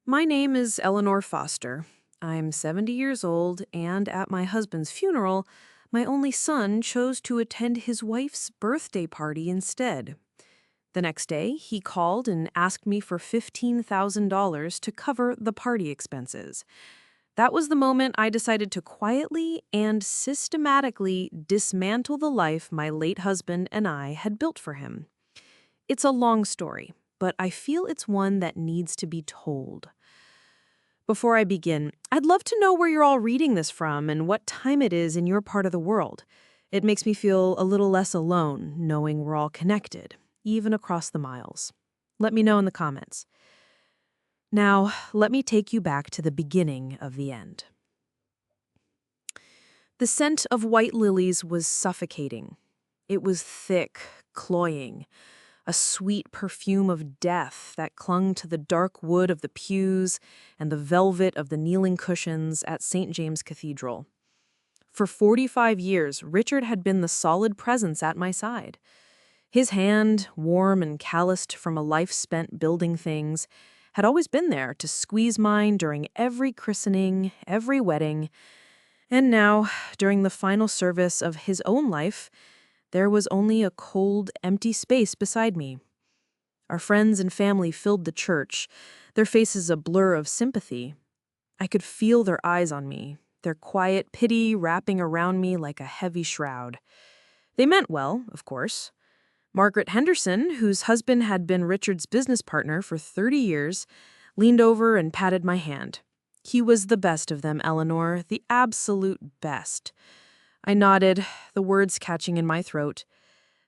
My name is Eleanor Foster. I'm 70 years old, and at my husband's funeral, my only son chose to attend his wife's birthday party instead. The next day, he called and asked me for $15,000 to cover the party expenses. That was the moment I decided to quietly and systematically dismantle the life my late husband and I had built for him. It's a long story, but I feel it's one that needs to be told. Before I begin, I'd love to know where you're all reading this from and what time it is in your part of the world. It makes me feel a little less alone, knowing we're all connected, even across the miles. Let me know in the comments. Now, let me take you back to the beginning of the end. The scent of white lilies was suffocating. It was thick, cloying, a sweet perfume of death that clung to the dark wood of the pews and the velvet of the kneeling cushions at St. James Cathedral. For 45 years, Richard had been the solid presence at my side. His hand, warm and calloused from a life spent building things, had always been there to squeeze mine during every christening, every wedding, and now, during the final service of his own life, there was only a cold, empty space beside me. Our friends and family filled the church, their faces a blur of sympathy. I could feel their eyes on me, their quiet pity wrapping around me like a heavy shroud. They meant well, of course. Margaret Henderson, whose husband had been Richard's business partner for 30 years, leaned over and patted my hand. He was the best of them, Eleanor, the absolute best. I nodded, the words catching in my throat.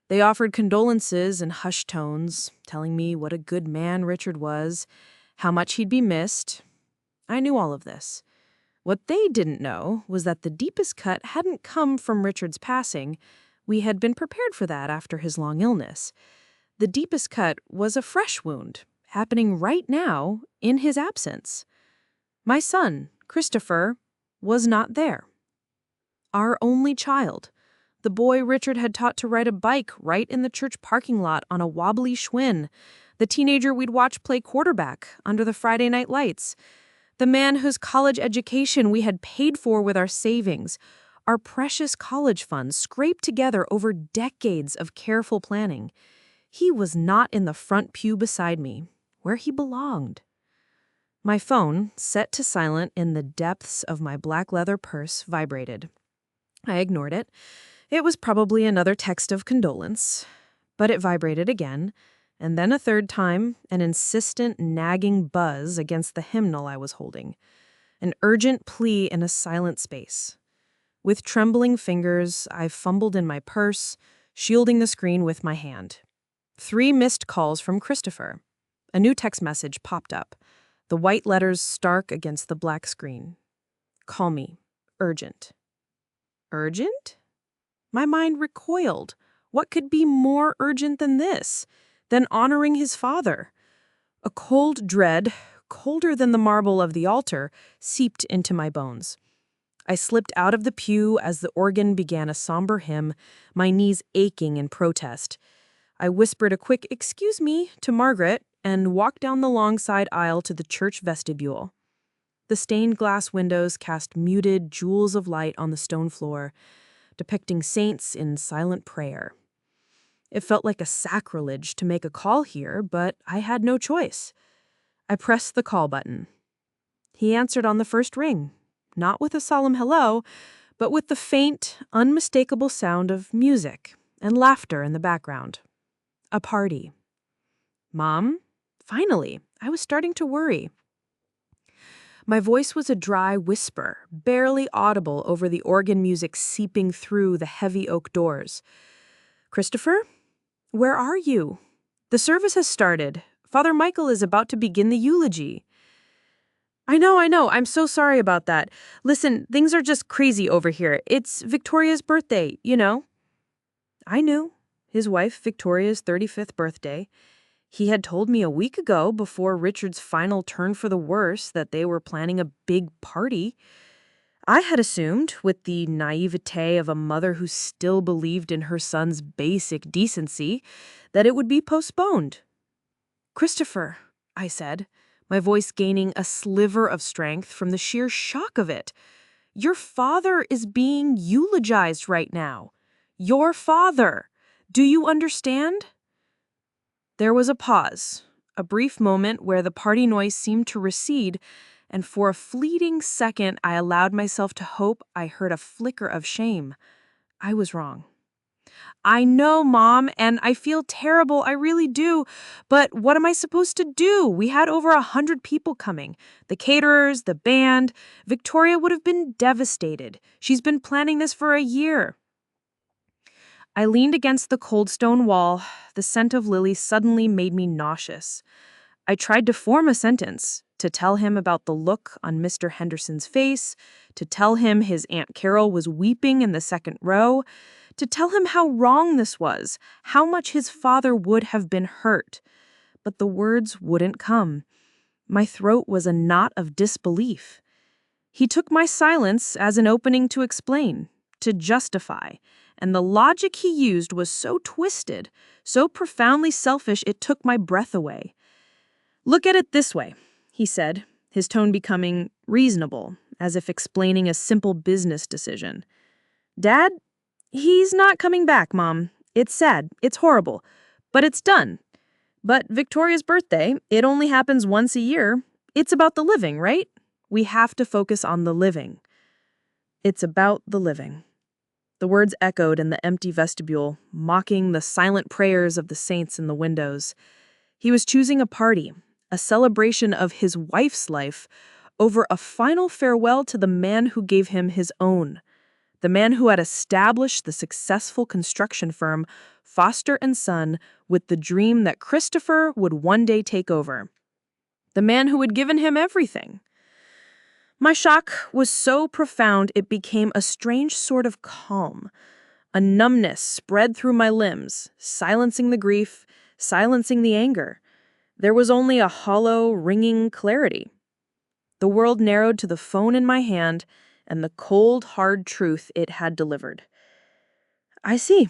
They offered condolences in hushed tones, telling me what a good man Richard was, how much he'd be missed. I knew all of this. What they didn't know was that the deepest cut hadn't come from Richard's passing. We had been prepared for that after his long illness. The deepest cut was a fresh wound, happening right now in his absence. My son, Christopher, was not there. Our only child, the boy Richard had taught to ride a bike right in the church parking lot on a wobbly Schwinn, the teenager we'd watch play quarterback under the Friday night lights, the man whose college education we had paid for with our savings, our precious college funds scraped together over decades of careful planning. He was not in the front pew beside me, where he belonged. My phone, set to silent in the depths of my black leather purse, vibrated. I ignored it. It was probably another text of condolence. But it vibrated again, and then a third time, an insistent, nagging buzz against the hymnal I was holding. An urgent plea in a silent space. With trembling fingers, I fumbled in my purse, shielding the screen with my hand. 3 missed calls from Christopher. A new text message popped up, the white letters stark against the black screen. Call me. Urgent. Urgent? My mind recoiled. What could be more urgent than this? Than honoring his father? A cold dread, colder than the marble of the altar, seeped into my bones. I slipped out of the pew as the organ began a somber hymn, my knees aching in protest. I whispered a quick "excuse me" to Margaret and walked down the long side aisle to the church vestibule. The stained glass windows cast muted jewels of light on the stone floor, depicting saints in silent prayer. It felt like a sacrilege to make a call here, but I had no choice. I pressed the call button. He answered on the first ring, not with a solemn hello, but with the faint, unmistakable sound of music and laughter in the background. A party. Mom? Finally, I was starting to worry. My voice was a dry whisper, barely audible over the organ music seeping through the heavy oak doors. Christopher? Where are you? The service has started. Father Michael is about to begin the eulogy. I know. I'm so sorry about that. Listen, things are just crazy over here. It's Victoria's birthday, you know. I knew. His wife, Victoria's 35th birthday. He had told me a week ago, before Richard's final turn for the worse, that they were planning a big party. I had assumed, with the naivete of a mother who still believed in her son's basic decency, that it would be postponed. Christopher, I said, my voice gaining a sliver of strength from the sheer shock of it. Your father is being eulogized right now. Your father. Do you understand? There was a pause, a brief moment where the party noise seemed to recede, and for a fleeting second I allowed myself to hope I heard a flicker of shame. I was wrong. I know, Mom, and I feel terrible, I really do. But what am I supposed to do? We had over 100 people coming. The caterers, the band. Victoria would have been devastated. She's been planning this for a year. I leaned against the cold stone wall. The scent of lilies suddenly made me nauseous. I tried to form a sentence, to tell him about the look on Mr. Henderson's face, to tell him his Aunt Carol was weeping in the second row, to tell him how wrong this was, how much his father would have been hurt. But the words wouldn't come. My throat was a knot of disbelief. He took my silence as an opening to explain, to justify, and the logic he used was so twisted, so profoundly selfish it took my breath away. Look at it this way, he said, his tone becoming reasonable, as if explaining a simple business decision. Dad, he's not coming back, Mom. It's sad, it's horrible, but it's done. But Victoria's birthday, it only happens once a year. It's about the living, right? We have to focus on the living. It's about the living. The words echoed in the empty vestibule, mocking the silent prayers of the saints in the windows. He was choosing a party, a celebration of his wife's life, over a final farewell to the man who gave him his own. The man who had established the successful construction firm, Foster & Son, with the dream that Christopher would one day take over. The man who had given him everything. My shock was so profound it became a strange sort of calm. A numbness spread through my limbs, silencing the grief, silencing the anger. There was only a hollow, ringing clarity. The world narrowed to the phone in my hand and the cold, hard truth it had delivered. I see,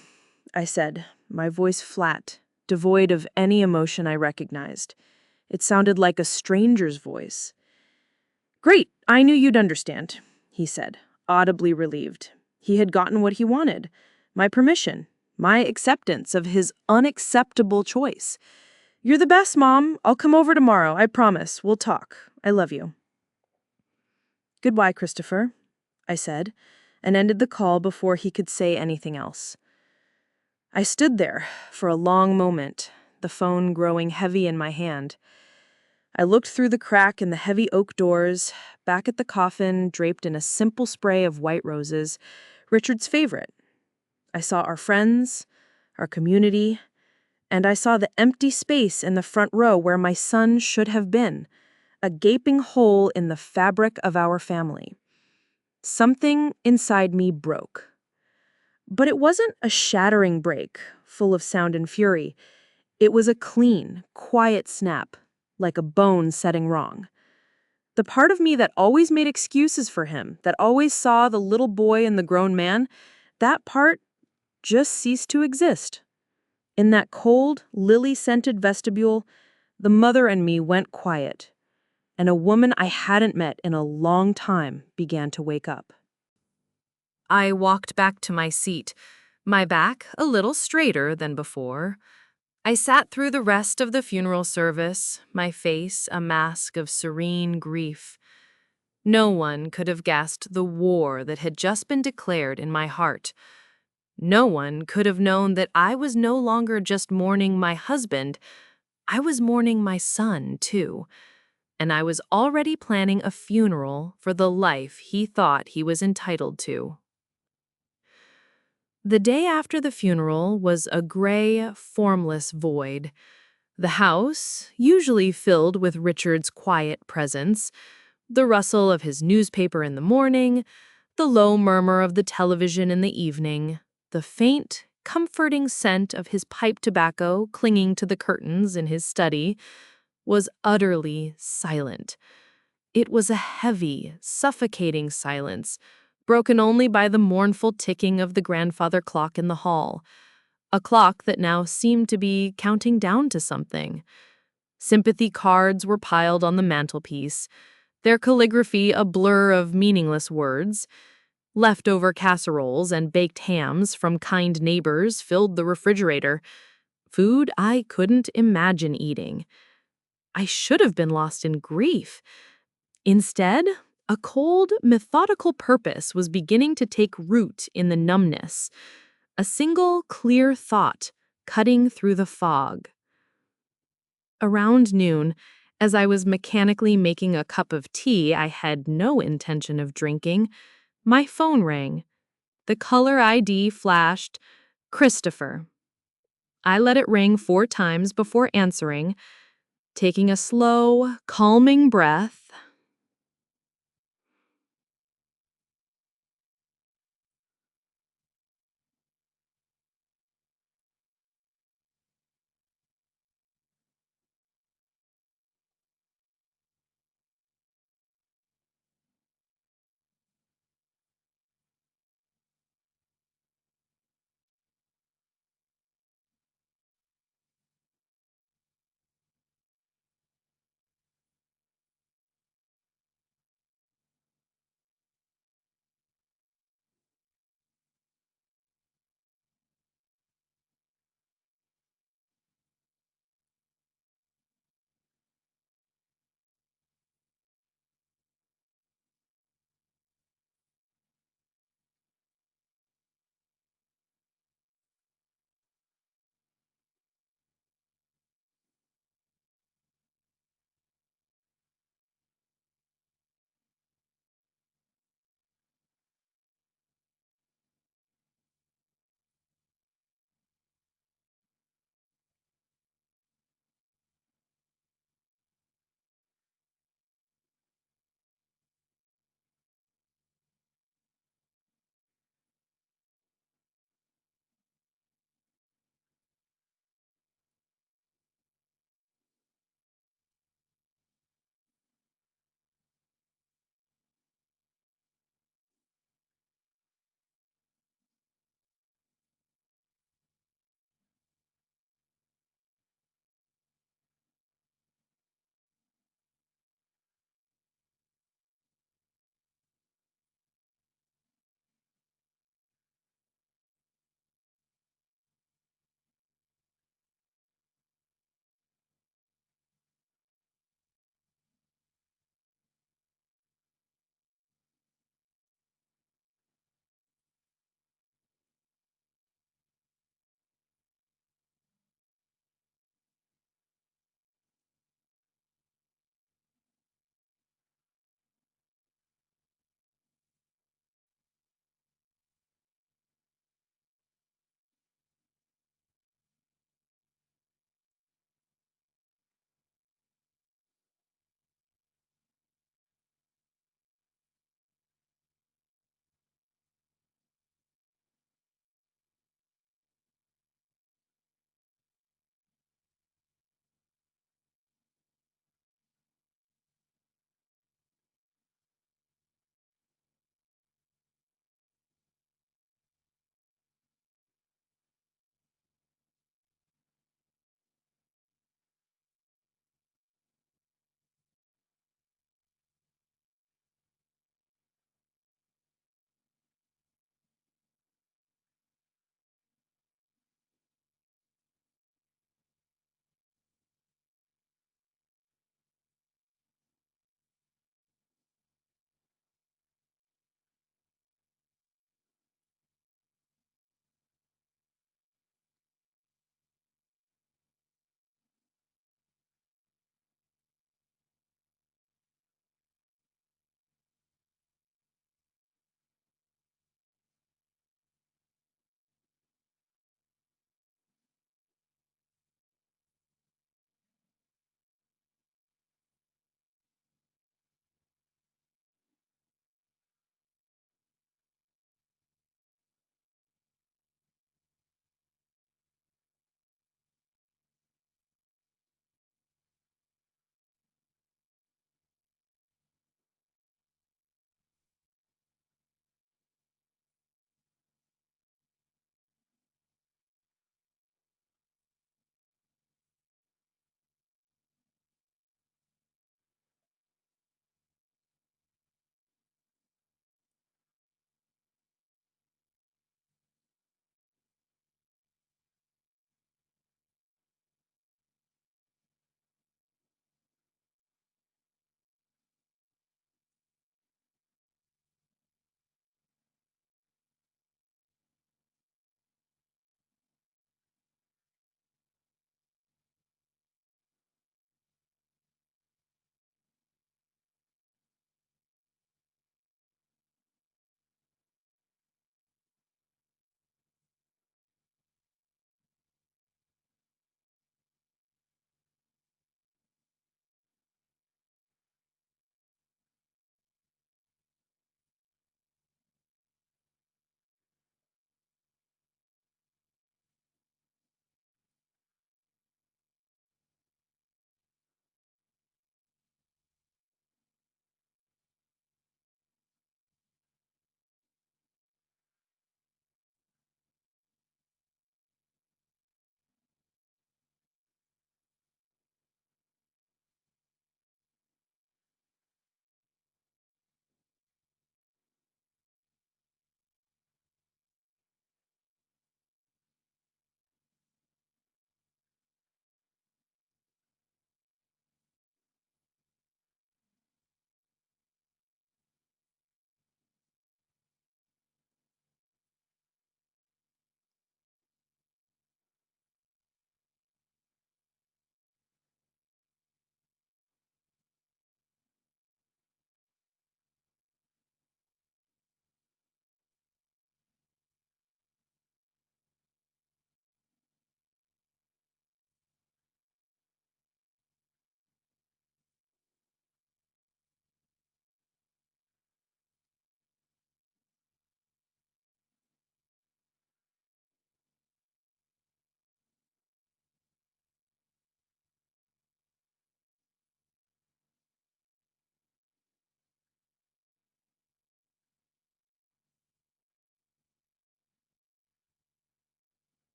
I said, my voice flat, devoid of any emotion I recognized. It sounded like a stranger's voice. Great, I knew you'd understand, he said, audibly relieved. He had gotten what he wanted, my permission, my acceptance of his unacceptable choice. You're the best, Mom. I'll come over tomorrow, I promise. We'll talk. I love you. Goodbye, Christopher, I said, and ended the call before he could say anything else. I stood there for a long moment, the phone growing heavy in my hand. I looked through the crack in the heavy oak doors, back at the coffin draped in a simple spray of white roses, Richard's favorite. I saw our friends, our community, and I saw the empty space in the front row where my son should have been, a gaping hole in the fabric of our family. Something inside me broke. But it wasn't a shattering break, full of sound and fury. It was a clean, quiet snap, like a bone setting wrong. The part of me that always made excuses for him, that always saw the little boy and the grown man, that part just ceased to exist. In that cold, lily-scented vestibule, the mother and me went quiet, and a woman I hadn't met in a long time began to wake up. I walked back to my seat, my back a little straighter than before. I sat through the rest of the funeral service, my face a mask of serene grief. No one could have guessed the war that had just been declared in my heart. No one could have known that I was no longer just mourning my husband, I was mourning my son, too. And I was already planning a funeral for the life he thought he was entitled to. The day after the funeral was a gray, formless void. The house, usually filled with Richard's quiet presence, the rustle of his newspaper in the morning, the low murmur of the television in the evening, the faint, comforting scent of his pipe tobacco clinging to the curtains in his study, was utterly silent. It was a heavy, suffocating silence, broken only by the mournful ticking of the grandfather clock in the hall, a clock that now seemed to be counting down to something. Sympathy cards were piled on the mantelpiece, their calligraphy a blur of meaningless words. Leftover casseroles and baked hams from kind neighbors filled the refrigerator. Food I couldn't imagine eating. I should have been lost in grief. Instead, a cold, methodical purpose was beginning to take root in the numbness. A single, clear thought cutting through the fog. Around noon, as I was mechanically making a cup of tea I had no intention of drinking, my phone rang. The caller ID flashed, Christopher. I let it ring 4 times before answering, taking a slow, calming breath.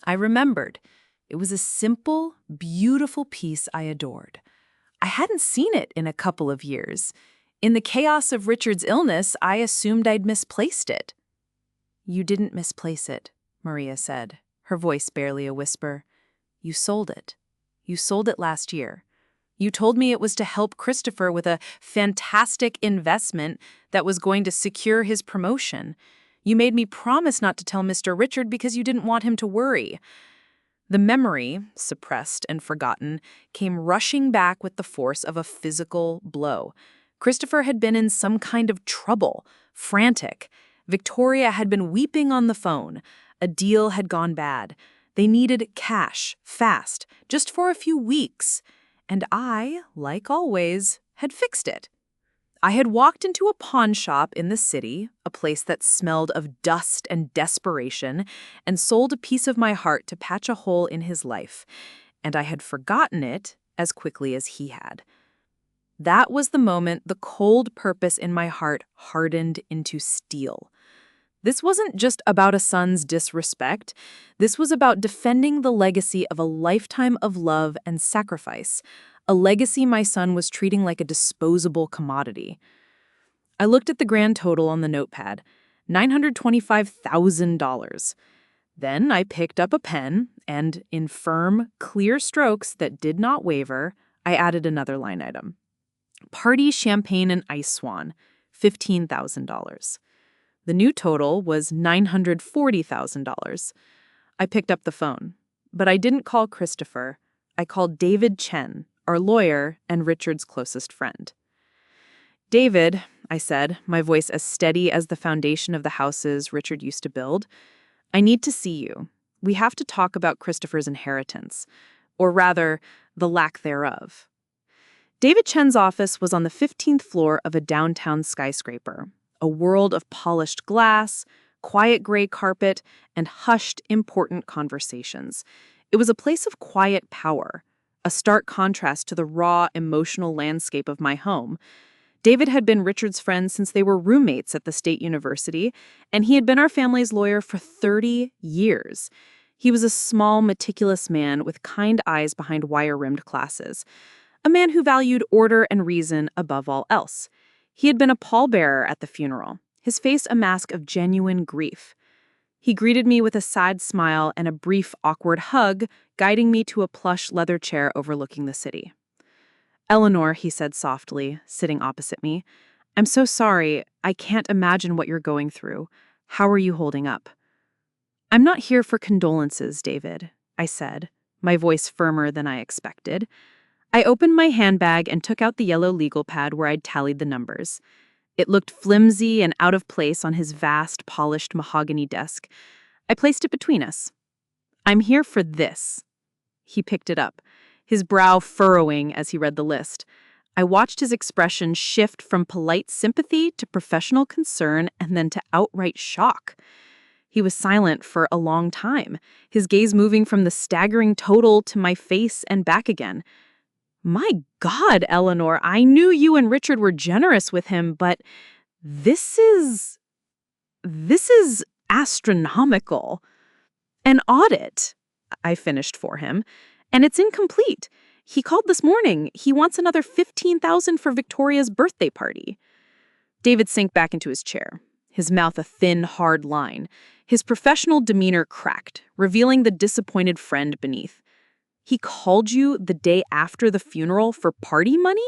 I remembered. It was a simple, beautiful piece I adored. I hadn't seen it in a couple of years. In the chaos of Richard's illness, I assumed I'd misplaced it. You didn't misplace it, Maria said, her voice barely a whisper. You sold it. You sold it last year. You told me it was to help Christopher with a fantastic investment that was going to secure his promotion. You made me promise not to tell Mr. Richard because you didn't want him to worry. The memory, suppressed and forgotten, came rushing back with the force of a physical blow. Christopher had been in some kind of trouble, frantic. Victoria had been weeping on the phone. A deal had gone bad. They needed cash, fast, just for a few weeks. And I, like always, had fixed it. I had walked into a pawn shop in the city, a place that smelled of dust and desperation, and sold a piece of my heart to patch a hole in his life. And I had forgotten it as quickly as he had. That was the moment the cold purpose in my heart hardened into steel. This wasn't just about a son's disrespect. This was about defending the legacy of a lifetime of love and sacrifice, a legacy my son was treating like a disposable commodity. I looked at the grand total on the notepad, $925,000. Then I picked up a pen and, in firm, clear strokes that did not waver, I added another line item. Party champagne and ice swan, $15,000. The new total was $940,000. I picked up the phone, but I didn't call Christopher. I called David Chen, our lawyer and Richard's closest friend. David, I said, my voice as steady as the foundation of the houses Richard used to build, I need to see you. We have to talk about Christopher's inheritance, or rather, the lack thereof. David Chen's office was on the 15th floor of a downtown skyscraper, a world of polished glass, quiet gray carpet, and hushed, important conversations. It was a place of quiet power, a stark contrast to the raw, emotional landscape of my home. David had been Richard's friend since they were roommates at the State University, and he had been our family's lawyer for 30 years. He was a small, meticulous man with kind eyes behind wire-rimmed glasses, a man who valued order and reason above all else. He had been a pallbearer at the funeral, his face a mask of genuine grief. He greeted me with a sad smile and a brief, awkward hug, guiding me to a plush leather chair overlooking the city. Eleanor, he said softly, sitting opposite me, I'm so sorry. I can't imagine what you're going through. How are you holding up? I'm not here for condolences, David, I said, my voice firmer than I expected. I opened my handbag and took out the yellow legal pad where I'd tallied the numbers. It looked flimsy and out of place on his vast, polished mahogany desk. I placed it between us. I'm here for this. He picked it up, his brow furrowing as he read the list. I watched his expression shift from polite sympathy to professional concern and then to outright shock. He was silent for a long time, his gaze moving from the staggering total to my face and back again. My God, Eleanor, I knew you and Richard were generous with him, but this is astronomical. An audit, I finished for him, and it's incomplete. He called this morning. He wants another $15,000 for Victoria's birthday party. David sank back into his chair, his mouth a thin, hard line. His professional demeanor cracked, revealing the disappointed friend beneath. He called you the day after the funeral for party money?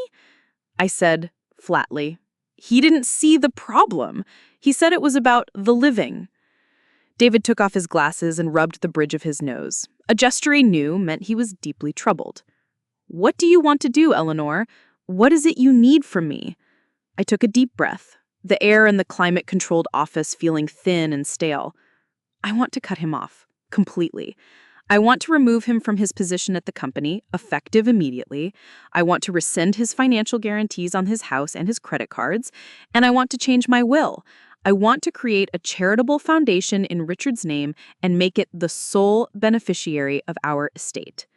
I said flatly. He didn't see the problem. He said it was about the living. David took off his glasses and rubbed the bridge of his nose. A gesture he knew meant he was deeply troubled. What do you want to do, Eleanor? What is it you need from me? I took a deep breath, the air in the climate-controlled office feeling thin and stale. I want to cut him off, completely. I want to remove him from his position at the company, effective immediately. I want to rescind his financial guarantees on his house and his credit cards, and I want to change my will. I want to create a charitable foundation in Richard's name and make it the sole beneficiary of our estate.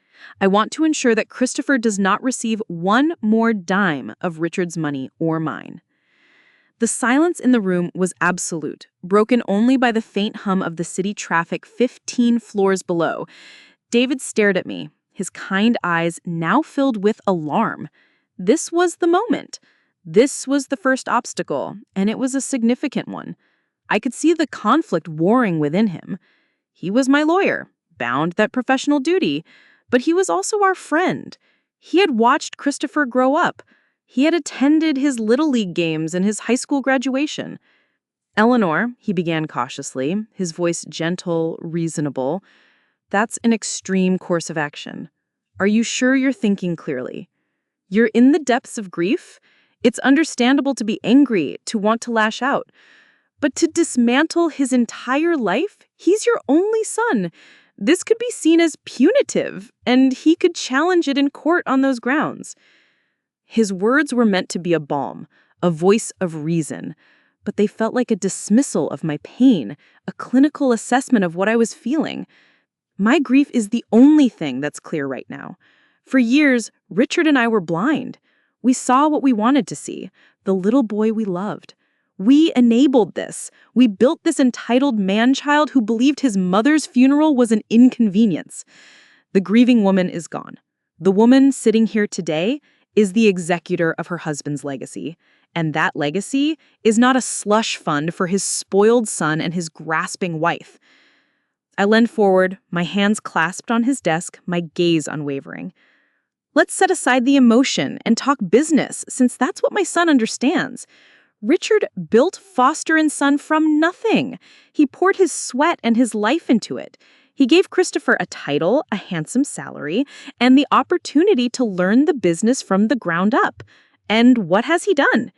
I want to ensure that Christopher does not receive one more dime of Richard's money or mine. The silence in the room was absolute, broken only by the faint hum of the city traffic 15 floors below. David stared at me, his kind eyes now filled with alarm. This was the moment. This was the first obstacle, and it was a significant one. I could see the conflict warring within him. He was my lawyer, bound that professional duty, but he was also our friend. He had watched Christopher grow up. He had attended his Little League games and his high school graduation. "Eleanor," he began cautiously, his voice gentle, reasonable, "that's an extreme course of action. Are you sure you're thinking clearly? You're in the depths of grief. It's understandable to be angry, to want to lash out. But to dismantle his entire life, he's your only son. This could be seen as punitive, and he could challenge it in court on those grounds." His words were meant to be a balm, a voice of reason, but they felt like a dismissal of my pain, a clinical assessment of what I was feeling. My grief is the only thing that's clear right now. For years, Richard and I were blind. We saw what we wanted to see, the little boy we loved. We enabled this. We built this entitled man-child who believed his mother's funeral was an inconvenience. The grieving woman is gone. The woman sitting here today is the executor of her husband's legacy. And that legacy is not a slush fund for his spoiled son and his grasping wife. I leaned forward, my hands clasped on his desk, my gaze unwavering. Let's set aside the emotion and talk business, since that's what my son understands. Richard built Foster and Son from nothing. He poured his sweat and his life into it. He gave Christopher a title, a handsome salary, and the opportunity to learn the business from the ground up. And what has he done?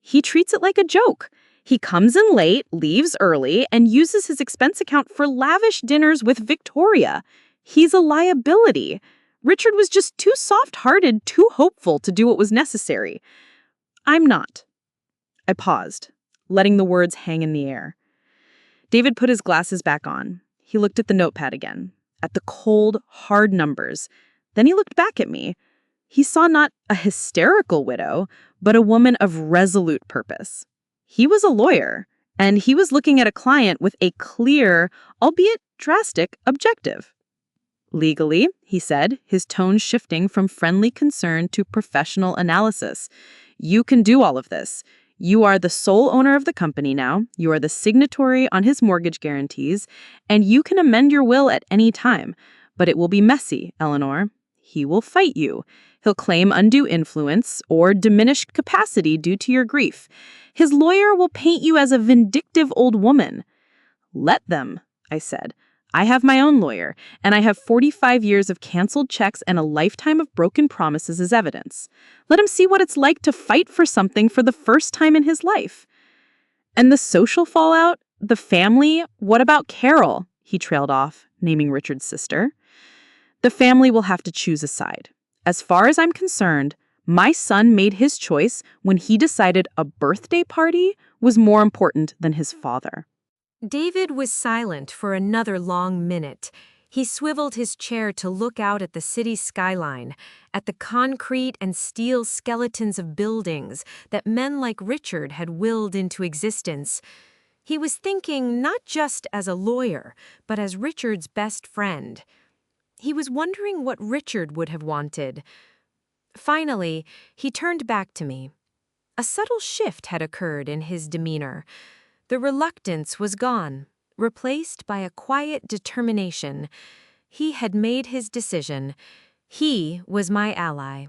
He treats it like a joke. He comes in late, leaves early, and uses his expense account for lavish dinners with Victoria. He's a liability. Richard was just too soft-hearted, too hopeful to do what was necessary. I'm not. I paused, letting the words hang in the air. David put his glasses back on. He looked at the notepad again, at the cold, hard numbers. Then he looked back at me. He saw not a hysterical widow, but a woman of resolute purpose. He was a lawyer, and he was looking at a client with a clear, albeit drastic, objective. "Legally," he said, his tone shifting from friendly concern to professional analysis, "you can do all of this. You are the sole owner of the company now, you are the signatory on his mortgage guarantees, and you can amend your will at any time. But it will be messy, Eleanor. He will fight you. He'll claim undue influence or diminished capacity due to your grief. His lawyer will paint you as a vindictive old woman." "Let them," I said. "I have my own lawyer, and I have 45 years of canceled checks and a lifetime of broken promises as evidence. Let him see what it's like to fight for something for the first time in his life." "And the social fallout? The family? What about Carol?" he trailed off, naming Richard's sister. "The family will have to choose a side. As far as I'm concerned, my son made his choice when he decided a birthday party was more important than his father." David was silent for another long minute. He swiveled his chair to look out at the city skyline, at the concrete and steel skeletons of buildings that men like Richard had willed into existence. He was thinking not just as a lawyer, but as Richard's best friend. He was wondering what Richard would have wanted. Finally, he turned back to me. A subtle shift had occurred in his demeanor. The reluctance was gone, replaced by a quiet determination. He had made his decision. He was my ally.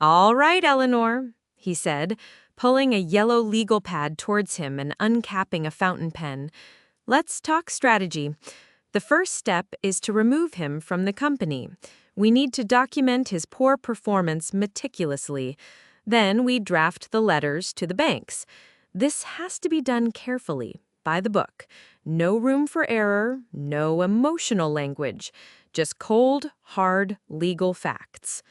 "All right, Eleanor," he said, pulling a yellow legal pad towards him and uncapping a fountain pen. "Let's talk strategy. The first step is to remove him from the company. We need to document his poor performance meticulously. Then we draft the letters to the banks. This has to be done carefully, by the book. No room for error, no emotional language, just cold, hard, legal facts."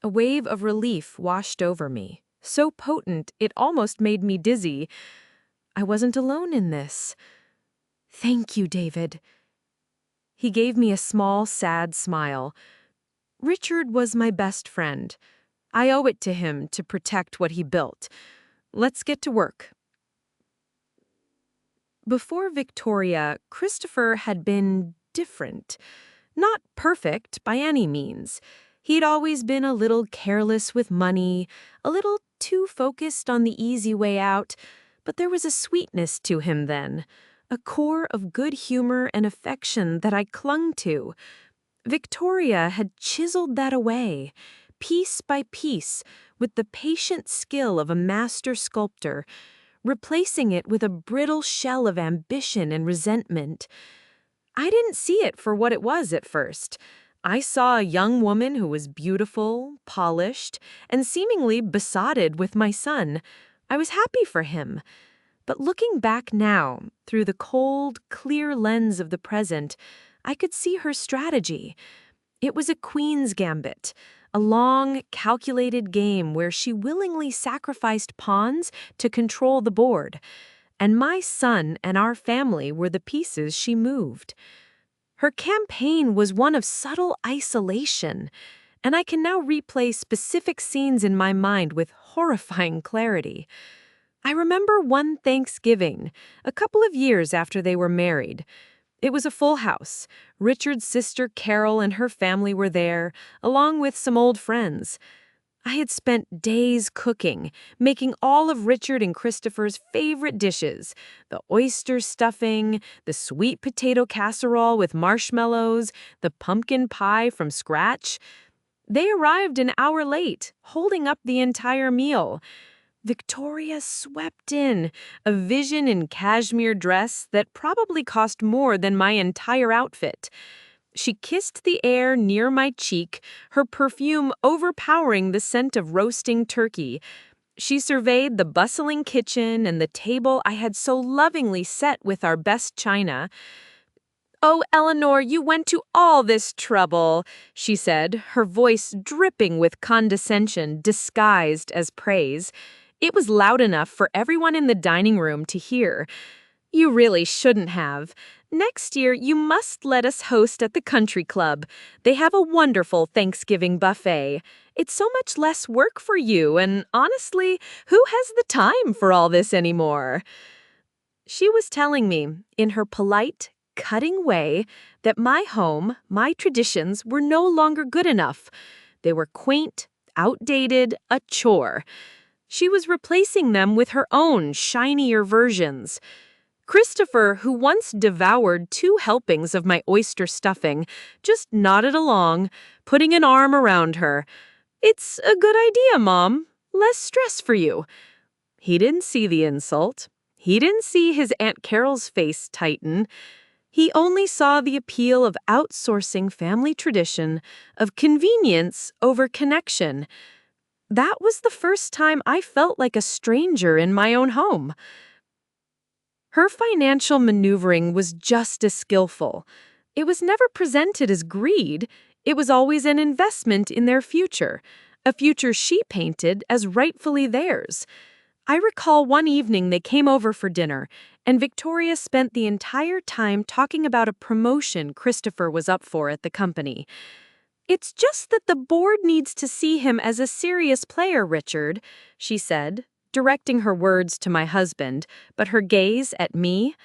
A wave of relief washed over me, so potent it almost made me dizzy. I wasn't alone in this. "Thank you, David." He gave me a small, sad smile. "Richard was my best friend. I owe it to him to protect what he built. Let's get to work. Before Victoria, Christopher had been different. Not perfect by any means. He'd always been a little careless with money, a little too focused on the easy way out, but there was a sweetness to him then, a core of good humor and affection that I clung to. Victoria had chiseled that away, piece by piece, with the patient skill of a master sculptor, replacing it with a brittle shell of ambition and resentment. I didn't see it for what it was at first. I saw a young woman who was beautiful, polished, and seemingly besotted with my son. I was happy for him. But looking back now, through the cold, clear lens of the present, I could see her strategy. It was a queen's gambit, a long, calculated game where she willingly sacrificed pawns to control the board. And my son and our family were the pieces she moved. Her campaign was one of subtle isolation, and I can now replay specific scenes in my mind with horrifying clarity. I remember one Thanksgiving, a couple of years after they were married. It was a full house. Richard's sister Carol and her family were there, along with some old friends. I had spent days cooking, making all of Richard and Christopher's favorite dishes, the oyster stuffing, the sweet potato casserole with marshmallows, the pumpkin pie from scratch. They arrived an hour late, holding up the entire meal. Victoria swept in, a vision in cashmere dress that probably cost more than my entire outfit. She kissed the air near my cheek, her perfume overpowering the scent of roasting turkey. She surveyed the bustling kitchen and the table I had so lovingly set with our best china. "Oh, Eleanor, you went to all this trouble," she said, her voice dripping with condescension disguised as praise. It was loud enough for everyone in the dining room to hear. "You really shouldn't have. Next year, you must let us host at the country club. They have a wonderful Thanksgiving buffet. It's so much less work for you, and honestly, who has the time for all this anymore?" She was telling me, in her polite, cutting way, that my home, my traditions, were no longer good enough. They were quaint, outdated, a chore. She was replacing them with her own, shinier versions. Christopher, who once devoured 2 helpings of my oyster stuffing, just nodded along, putting an arm around her. "It's a good idea, Mom. Less stress for you." He didn't see the insult. He didn't see his Aunt Carol's face tighten. He only saw the appeal of outsourcing family tradition, of convenience over connection. That was the first time I felt like a stranger in my own home. Her financial maneuvering was just as skillful. It was never presented as greed. It was always an investment in their future, a future she painted as rightfully theirs. I recall one evening they came over for dinner, and Victoria spent the entire time talking about a promotion Christopher was up for at the company. "It's just that the board needs to see him as a serious player, Richard," she said, directing her words to my husband, but her gaze at me.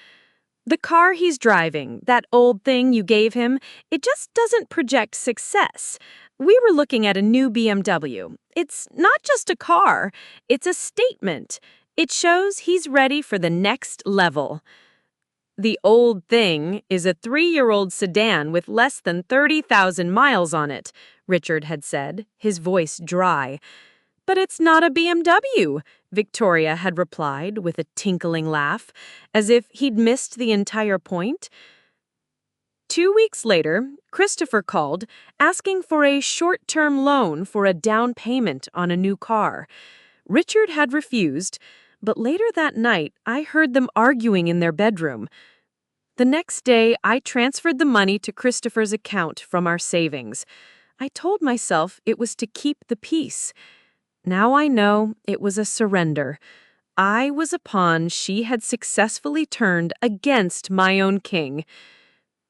"The car he's driving, that old thing you gave him, it just doesn't project success. We were looking at a new BMW. It's not just a car, it's a statement. It shows he's ready for the next level." "The old thing is a 3-year-old sedan with less than 30,000 miles on it," Richard had said, his voice dry. "But it's not a BMW," Victoria had replied with a tinkling laugh, as if he'd missed the entire point. 2 weeks later, Christopher called, asking for a short-term loan for a down payment on a new car. Richard had refused, but later that night, I heard them arguing in their bedroom. The next day, I transferred the money to Christopher's account from our savings. I told myself it was to keep the peace. Now I know it was a surrender. I was a pawn she had successfully turned against my own king.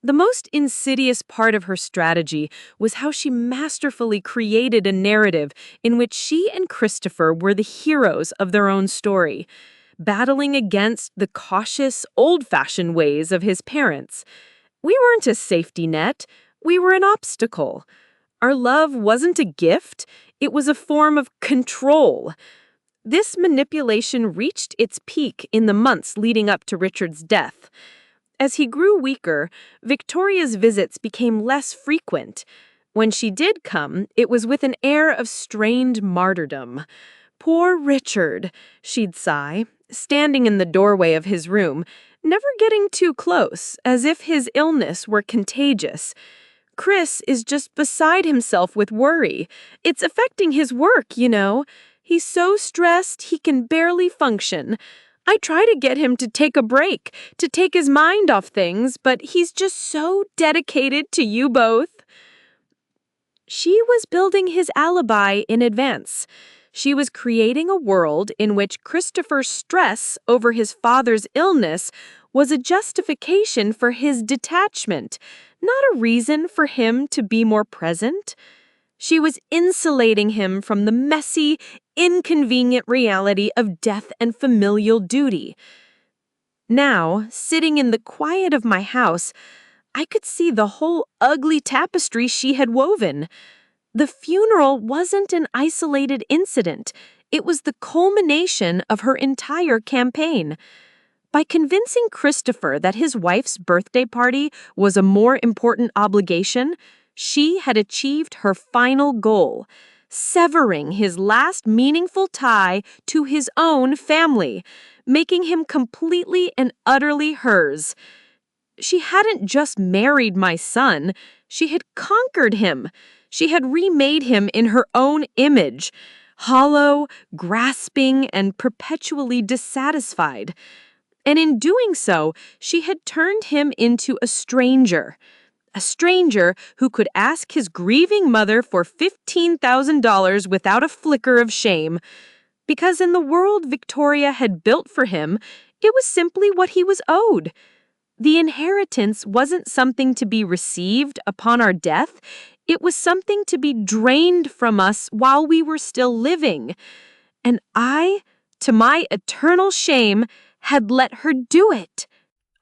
The most insidious part of her strategy was how she masterfully created a narrative in which she and Christopher were the heroes of their own story, battling against the cautious, old-fashioned ways of his parents. We weren't a safety net, we were an obstacle. Our love wasn't a gift, it was a form of control. This manipulation reached its peak in the months leading up to Richard's death. As he grew weaker, Victoria's visits became less frequent. When she did come, it was with an air of strained martyrdom. "Poor Richard," she'd sigh, standing in the doorway of his room, never getting too close, as if his illness were contagious. "Chris is just beside himself with worry. It's affecting his work, you know. He's so stressed he can barely function. I try to get him to take a break, to take his mind off things, but he's just so dedicated to you both." She was building his alibi in advance. She was creating a world in which Christopher's stress over his father's illness was a justification for his detachment, not a reason for him to be more present. She was insulating him from the messy, inconvenient reality of death and familial duty. Now, sitting in the quiet of my house, I could see the whole ugly tapestry she had woven. The funeral wasn't an isolated incident. It was the culmination of her entire campaign. By convincing Christopher that his wife's birthday party was a more important obligation, she had achieved her final goal, severing his last meaningful tie to his own family, making him completely and utterly hers. She hadn't just married my son, she had conquered him. She had remade him in her own image, hollow, grasping, and perpetually dissatisfied. And in doing so, she had turned him into a stranger who could ask his grieving mother for $15,000 without a flicker of shame. Because in the world Victoria had built for him, it was simply what he was owed. The inheritance wasn't something to be received upon our death, it was something to be drained from us while we were still living. And I, to my eternal shame, had let her do it.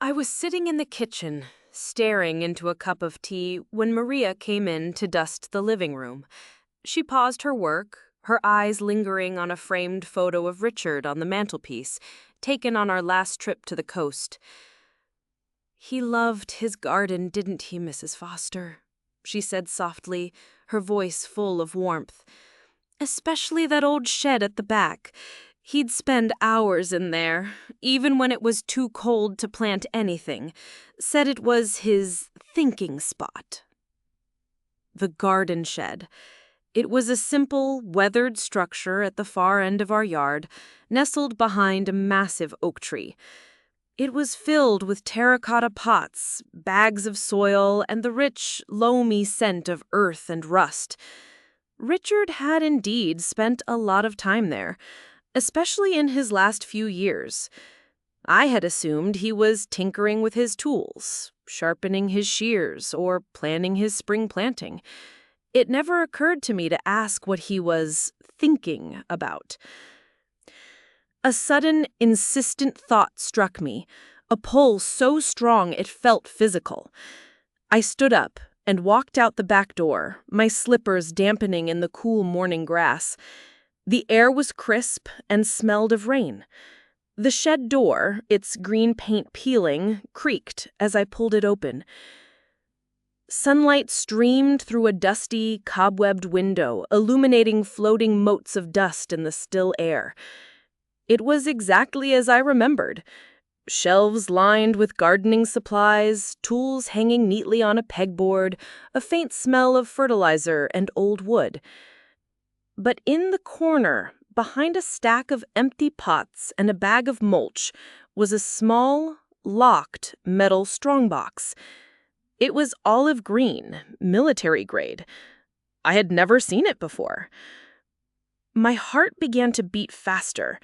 I was sitting in the kitchen, staring into a cup of tea when Maria came in to dust the living room. She paused her work, her eyes lingering on a framed photo of Richard on the mantelpiece, taken on our last trip to the coast. "He loved his garden, didn't he, Mrs. Foster?" she said softly, her voice full of warmth. "Especially that old shed at the back. He'd spend hours in there, even when it was too cold to plant anything. Said it was his thinking spot." The garden shed. It was a simple, weathered structure at the far end of our yard, nestled behind a massive oak tree. It was filled with terracotta pots, bags of soil, and the rich, loamy scent of earth and rust. Richard had indeed spent a lot of time there, especially in his last few years. I had assumed he was tinkering with his tools, sharpening his shears, or planning his spring planting. It never occurred to me to ask what he was thinking about. A sudden, insistent thought struck me, a pull so strong it felt physical. I stood up and walked out the back door, my slippers dampening in the cool morning grass. The air was crisp and smelled of rain. The shed door, its green paint peeling, creaked as I pulled it open. Sunlight streamed through a dusty, cobwebbed window, illuminating floating motes of dust in the still air. It was exactly as I remembered. Shelves lined with gardening supplies, tools hanging neatly on a pegboard, a faint smell of fertilizer and old wood. But in the corner, behind a stack of empty pots and a bag of mulch, was a small, locked metal strongbox. It was olive green, military grade. I had never seen it before. My heart began to beat faster.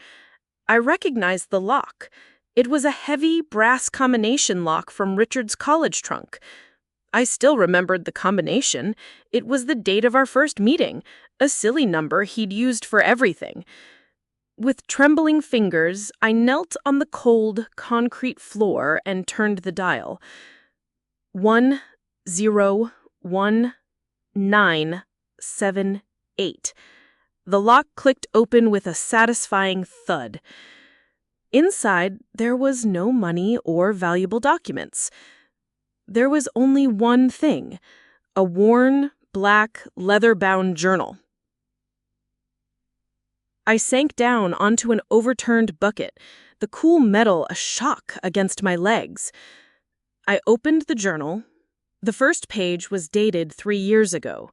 I recognized the lock. It was a heavy brass combination lock from Richard's college trunk. I still remembered the combination. It was the date of our first meeting, a silly number he'd used for everything. With trembling fingers, I knelt on the cold, concrete floor and turned the dial. 101,978. The lock clicked open with a satisfying thud. Inside, there was no money or valuable documents. There was only one thing, a worn, black, leather-bound journal. I sank down onto an overturned bucket, the cool metal a shock against my legs. I opened the journal. The first page was dated 3 years ago.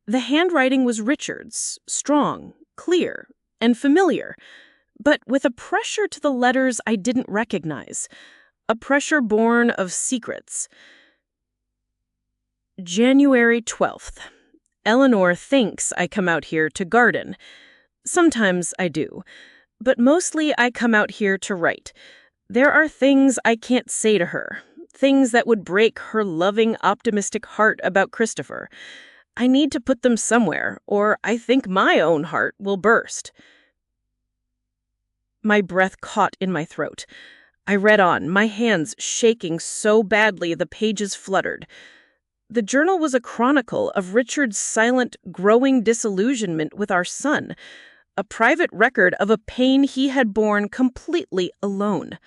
The handwriting was Richard's, strong, clear, and familiar, but with a pressure to the letters I didn't recognize, a pressure born of secrets. January 12th. Eleanor thinks I come out here to garden. Sometimes I do, but mostly I come out here to write. There are things I can't say to her, things that would break her loving, optimistic heart about Christopher. I need to put them somewhere, or I think my own heart will burst. My breath caught in my throat. I read on, my hands shaking so badly the pages fluttered. The journal was a chronicle of Richard's silent, growing disillusionment with our son, a private record of a pain he had borne completely alone.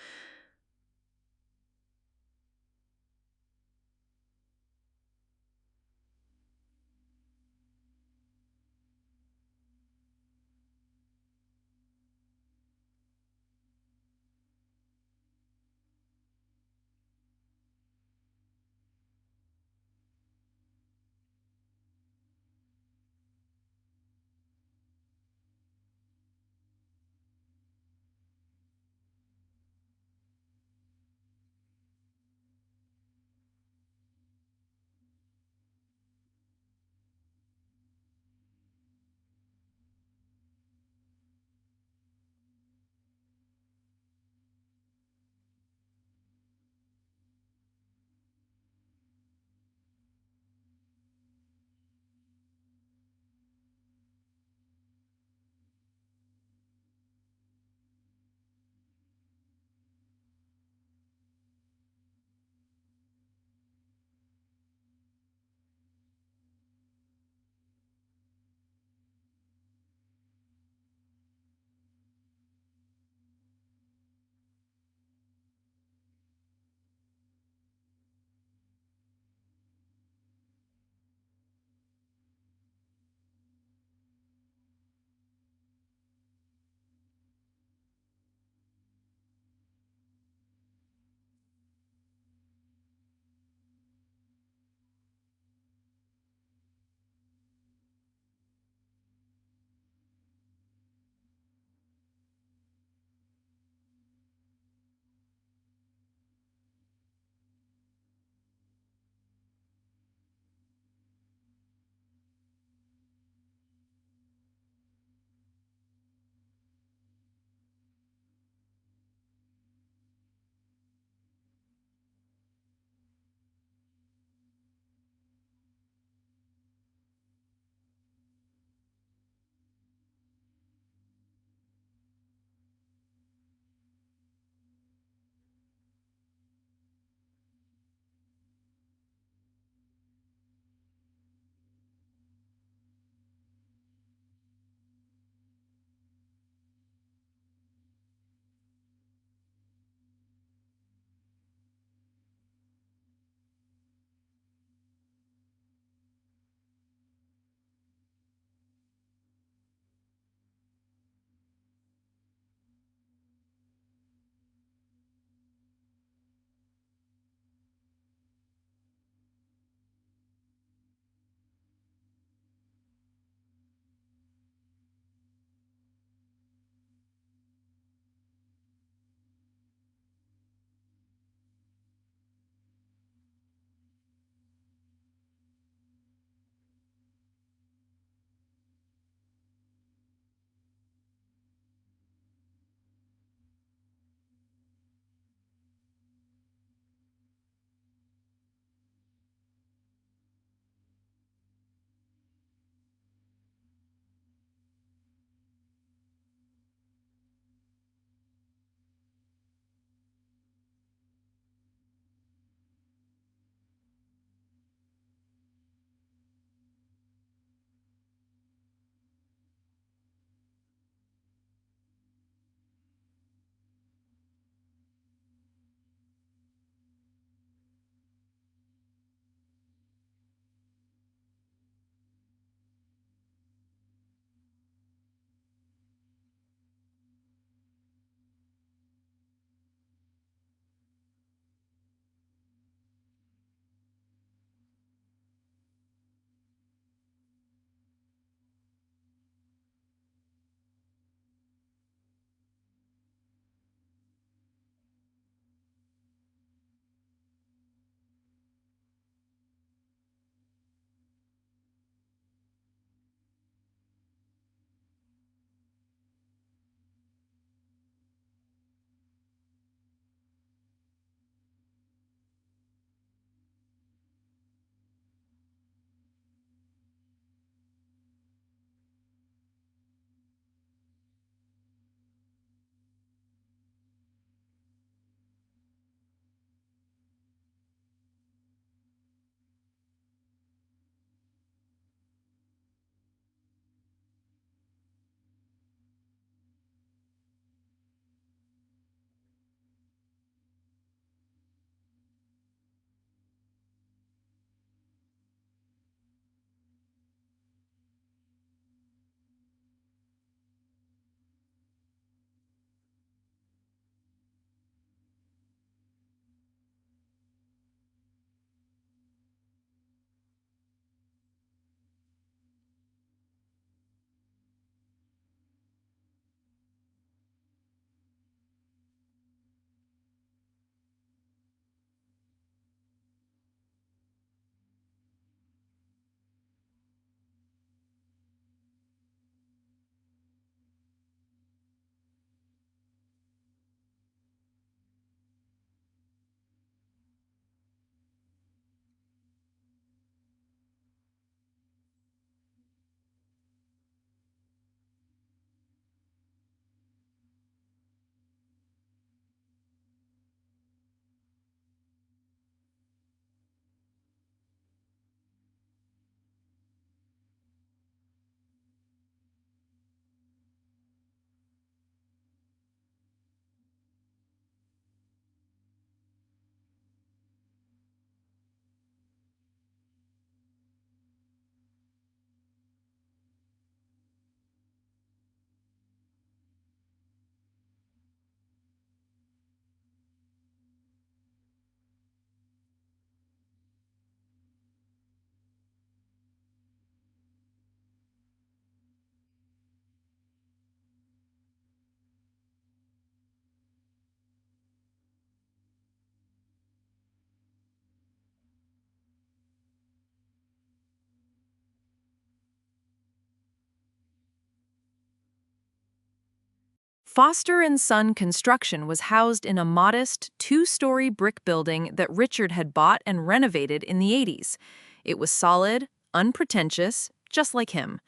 Foster and Son Construction was housed in a modest, two-story brick building that Richard had bought and renovated in the 80s. It was solid, unpretentious, just like him.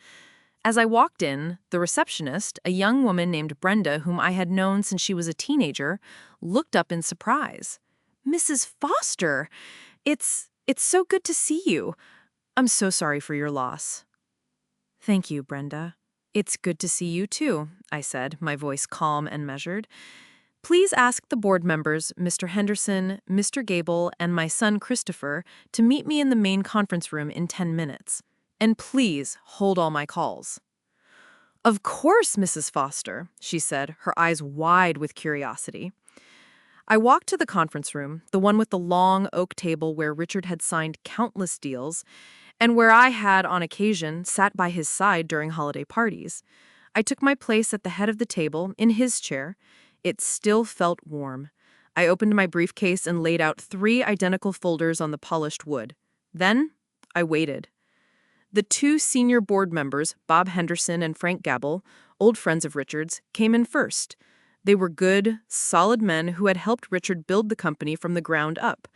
As I walked in, the receptionist, a young woman named Brenda, whom I had known since she was a teenager, looked up in surprise. "Mrs. Foster, it's so good to see you. I'm so sorry for your loss." "Thank you, Brenda. It's good to see you too," I said, my voice calm and measured. "Please ask the board members, Mr. Henderson, Mr. Gable, and my son Christopher, to meet me in the main conference room in 10 minutes. And please hold all my calls." "Of course, Mrs. Foster," she said, her eyes wide with curiosity. I walked to the conference room, the one with the long oak table where Richard had signed countless deals, and where I had, on occasion, sat by his side during holiday parties. I took my place at the head of the table, in his chair. It still felt warm. I opened my briefcase and laid out 3 identical folders on the polished wood. Then, I waited. The 2 senior board members, Bob Henderson and Frank Gable, old friends of Richard's, came in first. They were good, solid men who had helped Richard build the company from the ground up.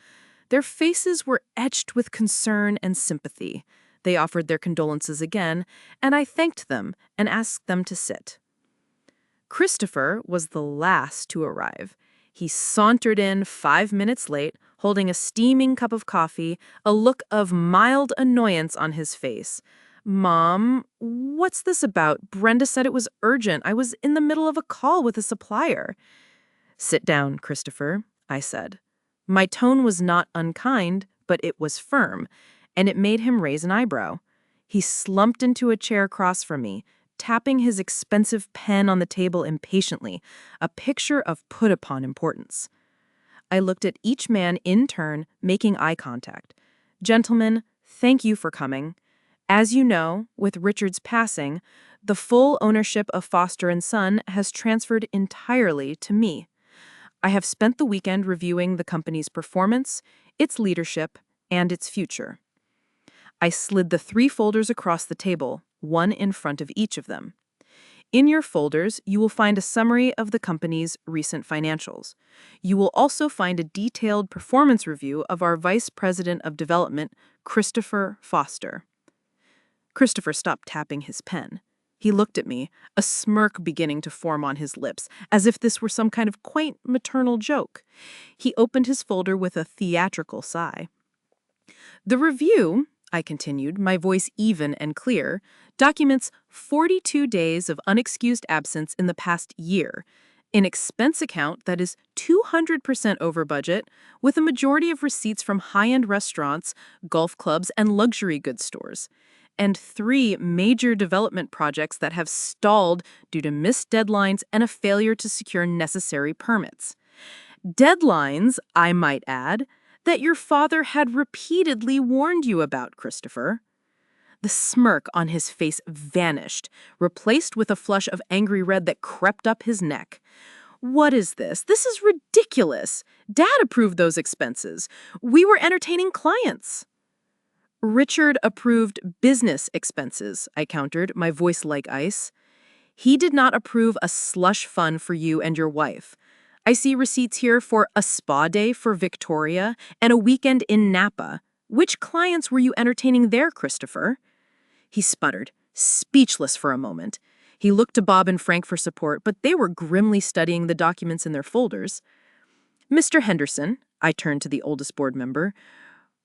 Their faces were etched with concern and sympathy. They offered their condolences again, and I thanked them and asked them to sit. Christopher was the last to arrive. He sauntered in 5 minutes late, holding a steaming cup of coffee, a look of mild annoyance on his face. "Mom, what's this about? Brenda said it was urgent. I was in the middle of a call with a supplier." "Sit down, Christopher," I said. My tone was not unkind, but it was firm, and it made him raise an eyebrow. He slumped into a chair across from me, tapping his expensive pen on the table impatiently, a picture of put-upon importance. I looked at each man in turn, making eye contact. "Gentlemen, thank you for coming. As you know, with Richard's passing, the full ownership of Foster and Son has transferred entirely to me. I have spent the weekend reviewing the company's performance, its leadership, and its future." I slid the 3 folders across the table, one in front of each of them. In your folders, you will find a summary of the company's recent financials. You will also find a detailed performance review of our Vice President of Development, Christopher Foster. Christopher stopped tapping his pen. He looked at me, a smirk beginning to form on his lips, as if this were some kind of quaint maternal joke. He opened his folder with a theatrical sigh. "The review," I continued, my voice even and clear, "documents 42 days of unexcused absence in the past year, an expense account that is 200% over budget, with a majority of receipts from high-end restaurants, golf clubs, and luxury goods stores, and 3 major development projects that have stalled due to missed deadlines and a failure to secure necessary permits. Deadlines, I might add, that your father had repeatedly warned you about, Christopher." The smirk on his face vanished, replaced with a flush of angry red that crept up his neck. "What is this? This is ridiculous. Dad approved those expenses. We were entertaining clients." "Richard approved business expenses," I countered, my voice like ice. "He did not approve a slush fund for you and your wife. I see receipts here for a spa day for Victoria and a weekend in Napa. Which clients were you entertaining there, Christopher?" He sputtered, speechless for a moment. He looked to Bob and Frank for support, but they were grimly studying the documents in their folders. "Mr. Henderson," I turned to the oldest board member,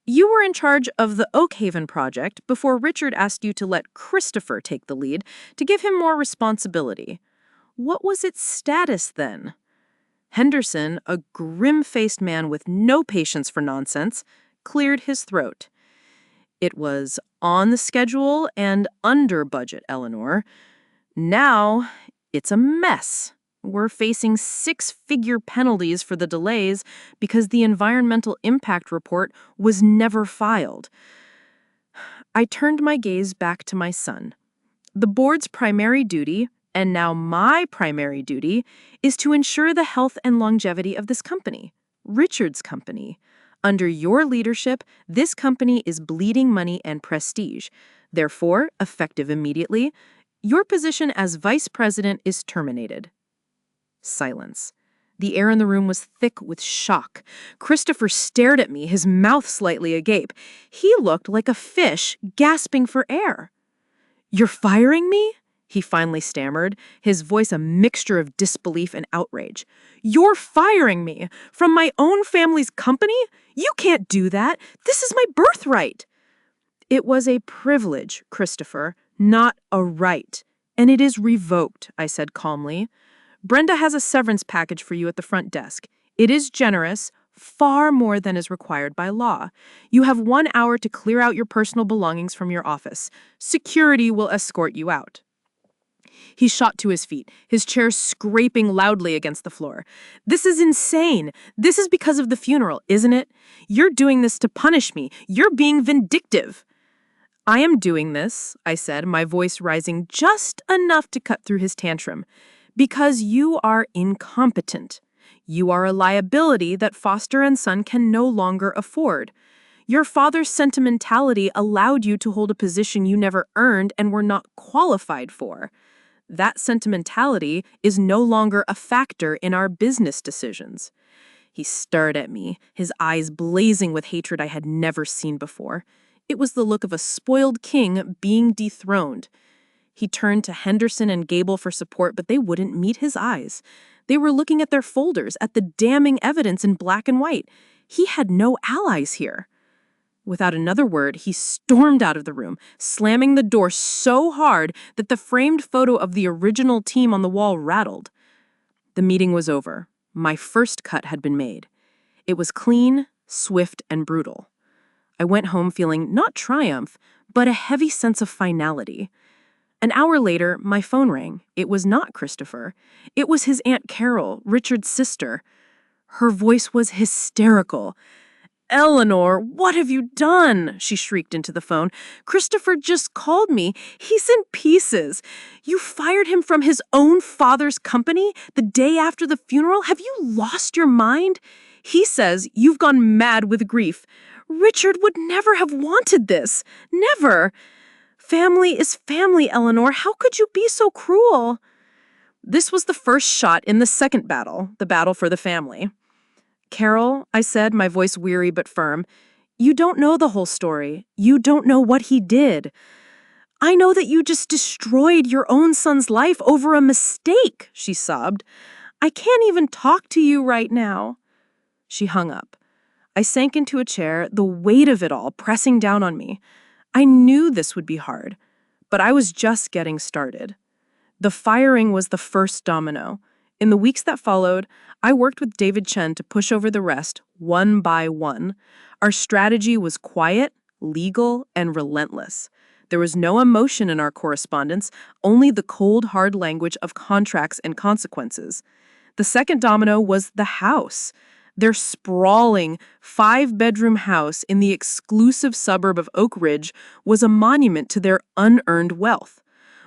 "you were in charge of the Oakhaven project before Richard asked you to let Christopher take the lead to give him more responsibility. What was its status then?" Henderson, a grim-faced man with no patience for nonsense, cleared his throat. "It was on the schedule and under budget, Eleanor. Now, it's a mess. We're facing 6-figure penalties for the delays because the environmental impact report was never filed." I turned my gaze back to my son. The board's primary duty, and now my primary duty, is to ensure the health and longevity of this company, Richard's company. Under your leadership, this company is bleeding money and prestige. Therefore, effective immediately, your position as vice president is terminated. Silence. The air in the room was thick with shock. Christopher stared at me, his mouth slightly agape. He looked like a fish gasping for air. "You're firing me?" he finally stammered, his voice a mixture of disbelief and outrage. "You're firing me? From my own family's company? You can't do that. This is my birthright." "It was a privilege, Christopher, not a right. And it is revoked," I said calmly. "Brenda has a severance package for you at the front desk. It is generous, far more than is required by law. You have 1 hour to clear out your personal belongings from your office. Security will escort you out." He shot to his feet, his chair scraping loudly against the floor. "This is insane. This is because of the funeral, isn't it? You're doing this to punish me. You're being vindictive." "I am doing this," I said, my voice rising just enough to cut through his tantrum, "because you are incompetent. You are a liability that Foster and Son can no longer afford. Your father's sentimentality allowed you to hold a position you never earned and were not qualified for. That sentimentality is no longer a factor in our business decisions." He stared at me, his eyes blazing with hatred I had never seen before. It was the look of a spoiled king being dethroned. He turned to Henderson and Gable for support, but they wouldn't meet his eyes. They were looking at their folders, at the damning evidence in black and white. He had no allies here. Without another word, he stormed out of the room, slamming the door so hard that the framed photo of the original team on the wall rattled. The meeting was over. My first cut had been made. It was clean, swift, and brutal. I went home feeling not triumph, but a heavy sense of finality. An hour later, my phone rang. It was not Christopher. It was his Aunt Carol, Richard's sister. Her voice was hysterical. "Eleanor, what have you done?" she shrieked into the phone. "Christopher just called me. He's in pieces. You fired him from his own father's company the day after the funeral? Have you lost your mind? He says you've gone mad with grief. Richard would never have wanted this. Never. Family is family, Eleanor. How could you be so cruel?" This was the first shot in the second battle, the battle for the family. "Carol," I said, my voice weary but firm, "you don't know the whole story. You don't know what he did. I know that you just destroyed your own son's life over a mistake," she sobbed. "I can't even talk to you right now." She hung up. I sank into a chair, the weight of it all pressing down on me. I knew this would be hard, but I was just getting started. The firing was the first domino. In the weeks that followed, I worked with David Chen to push over the rest, one by one. Our strategy was quiet, legal, and relentless. There was no emotion in our correspondence, only the cold, hard language of contracts and consequences. The second domino was the house. Their sprawling, 5-bedroom house in the exclusive suburb of Oak Ridge was a monument to their unearned wealth.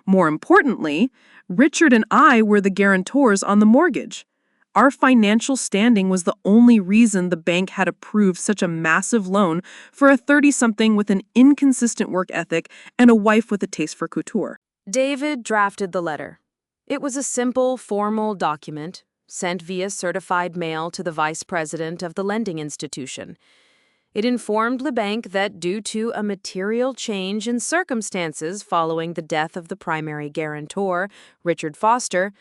More importantly, Richard and I were the guarantors on the mortgage. Our financial standing was the only reason the bank had approved such a massive loan for a 30-something with an inconsistent work ethic and a wife with a taste for couture. David drafted the letter. It was a simple, formal document sent via certified mail to the vice president of the lending institution. It informed the bank that due to a material change in circumstances following the death of the primary guarantor, Richard Foster,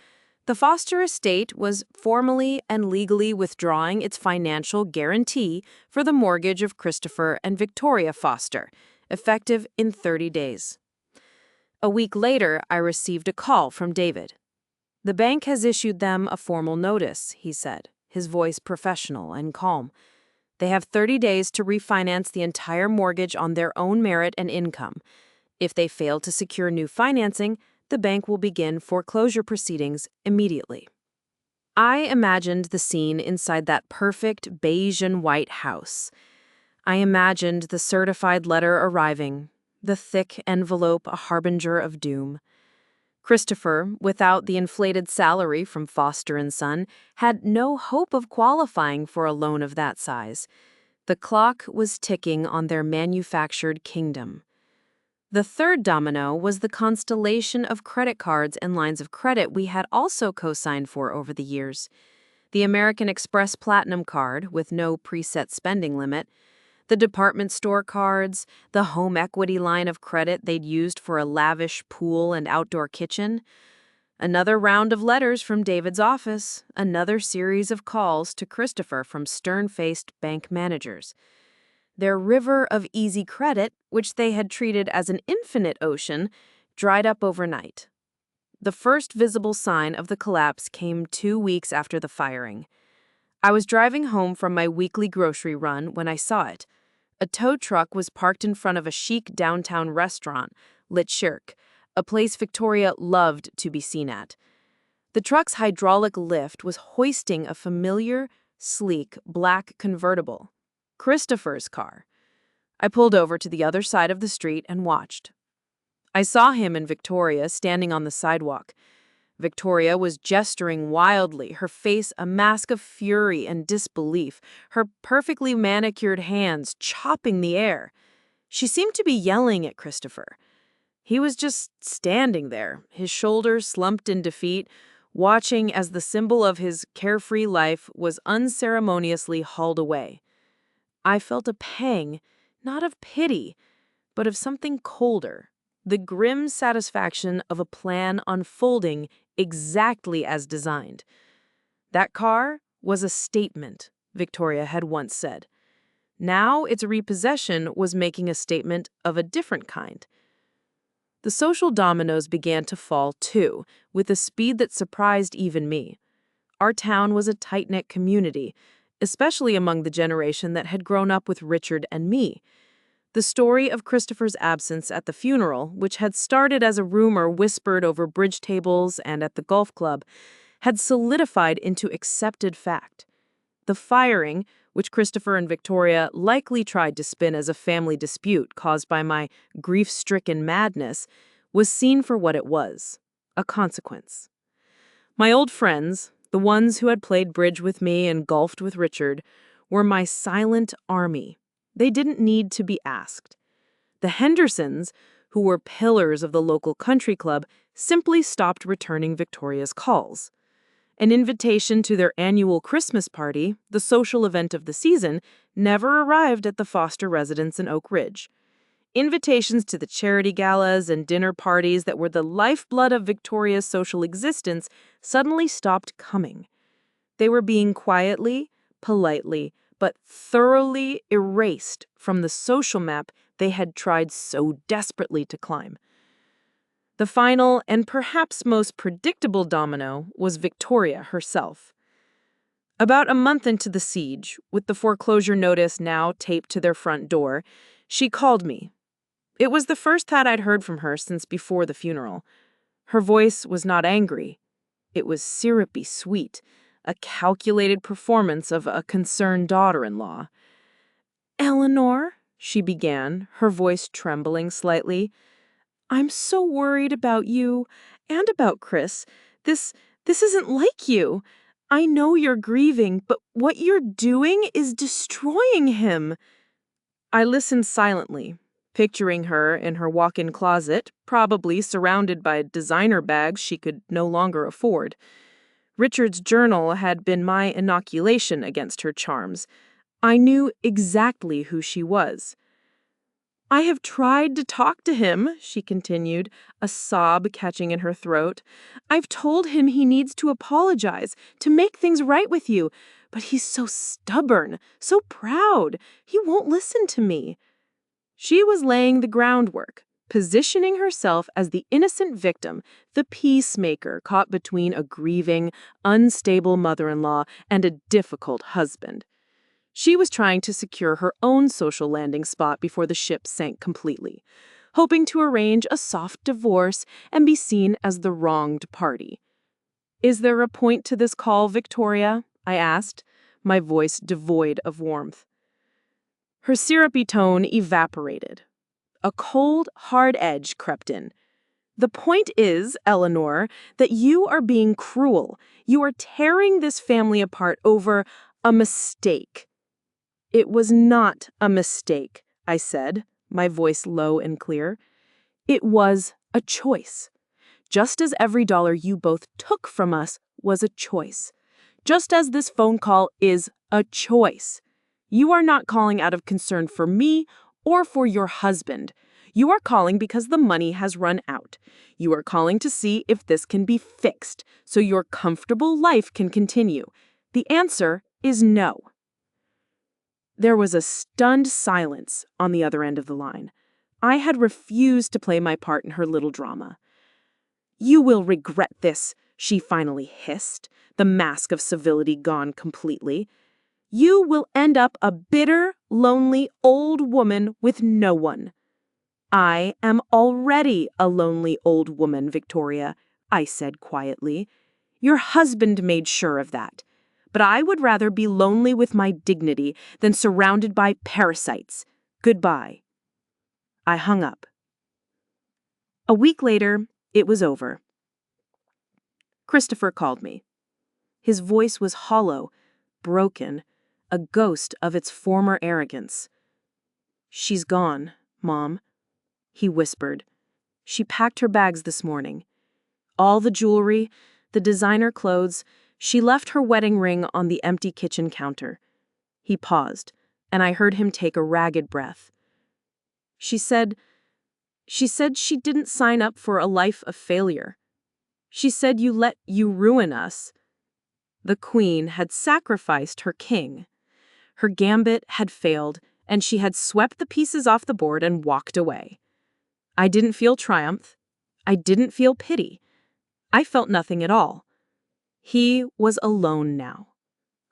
the Foster estate was formally and legally withdrawing its financial guarantee for the mortgage of Christopher and Victoria Foster, effective in 30 days. A week later, I received a call from David. "The bank has issued them a formal notice," he said, his voice professional and calm. "They have 30 days to refinance the entire mortgage on their own merit and income. If they fail to secure new financing, the bank will begin foreclosure proceedings immediately." I imagined the scene inside that perfect beige and white house. I imagined the certified letter arriving, the thick envelope a harbinger of doom. Christopher, without the inflated salary from Foster and Son, had no hope of qualifying for a loan of that size. The clock was ticking on their manufactured kingdom. The third domino was the constellation of credit cards and lines of credit we had also co-signed for over the years. The American Express Platinum card with no preset spending limit, the department store cards, the home equity line of credit they'd used for a lavish pool and outdoor kitchen. Another round of letters from David's office, another series of calls to Christopher from stern-faced bank managers. Their river of easy credit, which they had treated as an infinite ocean, dried up overnight. The first visible sign of the collapse came 2 weeks after the firing. I was driving home from my weekly grocery run when I saw it. A tow truck was parked in front of a chic downtown restaurant, Lit Shirk, a place Victoria loved to be seen at. The truck's hydraulic lift was hoisting a familiar, sleek, black convertible. Christopher's car. I pulled over to the other side of the street and watched. I saw him and Victoria standing on the sidewalk. Victoria was gesturing wildly, her face a mask of fury and disbelief, her perfectly manicured hands chopping the air. She seemed to be yelling at Christopher. He was just standing there, his shoulders slumped in defeat, watching as the symbol of his carefree life was unceremoniously hauled away. I felt a pang, not of pity, but of something colder, the grim satisfaction of a plan unfolding exactly as designed. That car was a statement, Victoria had once said. Now its repossession was making a statement of a different kind. The social dominoes began to fall, too, with a speed that surprised even me. Our town was a tight-knit community, especially among the generation that had grown up with Richard and me. The story of Christopher's absence at the funeral, which had started as a rumor whispered over bridge tables and at the golf club, had solidified into accepted fact. The firing, which Christopher and Victoria likely tried to spin as a family dispute caused by my grief-stricken madness, was seen for what it was, a consequence. My old friends, the ones who had played bridge with me and golfed with Richard, were my silent army. They didn't need to be asked. The Hendersons, who were pillars of the local country club, simply stopped returning Victoria's calls. An invitation to their annual Christmas party, the social event of the season, never arrived at the Foster residence in Oak Ridge. Invitations to the charity galas and dinner parties that were the lifeblood of Victoria's social existence suddenly stopped coming. They were being quietly, politely, but thoroughly erased from the social map they had tried so desperately to climb. The final and perhaps most predictable domino was Victoria herself. About a month into the siege, with the foreclosure notice now taped to their front door, she called me. It was the first that I'd heard from her since before the funeral. Her voice was not angry. It was syrupy sweet, a calculated performance of a concerned daughter-in-law. "Eleanor," she began, her voice trembling slightly, "I'm so worried about you and about Chris. This isn't like you. I know you're grieving, but what you're doing is destroying him." I listened silently, picturing her in her walk-in closet, probably surrounded by designer bags she could no longer afford. Richard's journal had been my inoculation against her charms. I knew exactly who she was. "I have tried to talk to him," she continued, a sob catching in her throat. "I've told him he needs to apologize, to make things right with you, but he's so stubborn, so proud. He won't listen to me." She was laying the groundwork, positioning herself as the innocent victim, the peacemaker caught between a grieving, unstable mother-in-law and a difficult husband. She was trying to secure her own social landing spot before the ship sank completely, hoping to arrange a soft divorce and be seen as the wronged party. "Is there a point to this call, Victoria?" I asked, my voice devoid of warmth. Her syrupy tone evaporated. A cold, hard edge crept in. "The point is, Eleanor, that you are being cruel. You are tearing this family apart over a mistake." "It was not a mistake," I said, my voice low and clear. It was a choice. Just as every dollar you both took from us was a choice. Just as this phone call is a choice. You are not calling out of concern for me or for your husband. You are calling because the money has run out. You are calling to see if this can be fixed so your comfortable life can continue. The answer is no. There was a stunned silence on the other end of the line. I had refused to play my part in her little drama. "You will regret this," she finally hissed, the mask of civility gone completely. "You will end up a bitter, lonely old woman with no one." "I am already a lonely old woman, Victoria," I said quietly. "Your husband made sure of that. But I would rather be lonely with my dignity than surrounded by parasites. Goodbye." I hung up. A week later, it was over. Christopher called me. His voice was hollow, broken, a ghost of its former arrogance. "She's gone, Mom," he whispered. "She packed her bags this morning. All the jewelry, the designer clothes, she left her wedding ring on the empty kitchen counter." He paused, and I heard him take a ragged breath. She said she didn't sign up for a life of failure. She said you let you ruin us." The queen had sacrificed her king. Her gambit had failed, and she had swept the pieces off the board and walked away. I didn't feel triumph. I didn't feel pity. I felt nothing at all. He was alone now.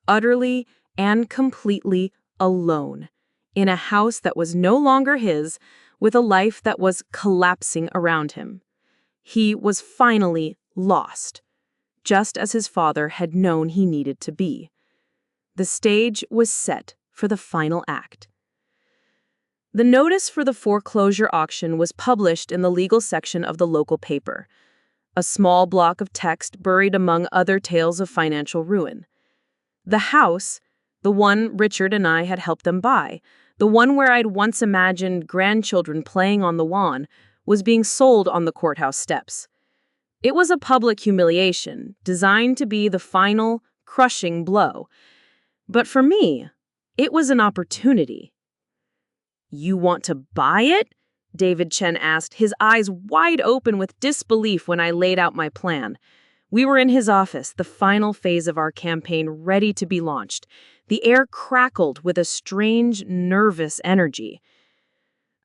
Utterly and completely alone. In a house that was no longer his, with a life that was collapsing around him. He was finally lost, just as his father had known he needed to be. The stage was set for the final act. The notice for the foreclosure auction was published in the legal section of the local paper, a small block of text buried among other tales of financial ruin. The house, the one Richard and I had helped them buy, the one where I'd once imagined grandchildren playing on the lawn, was being sold on the courthouse steps. It was a public humiliation, designed to be the final, crushing blow. But for me, it was an opportunity. "You want to buy it?" David Chen asked, his eyes wide open with disbelief when I laid out my plan. We were in his office, the final phase of our campaign ready to be launched. The air crackled with a strange, nervous energy.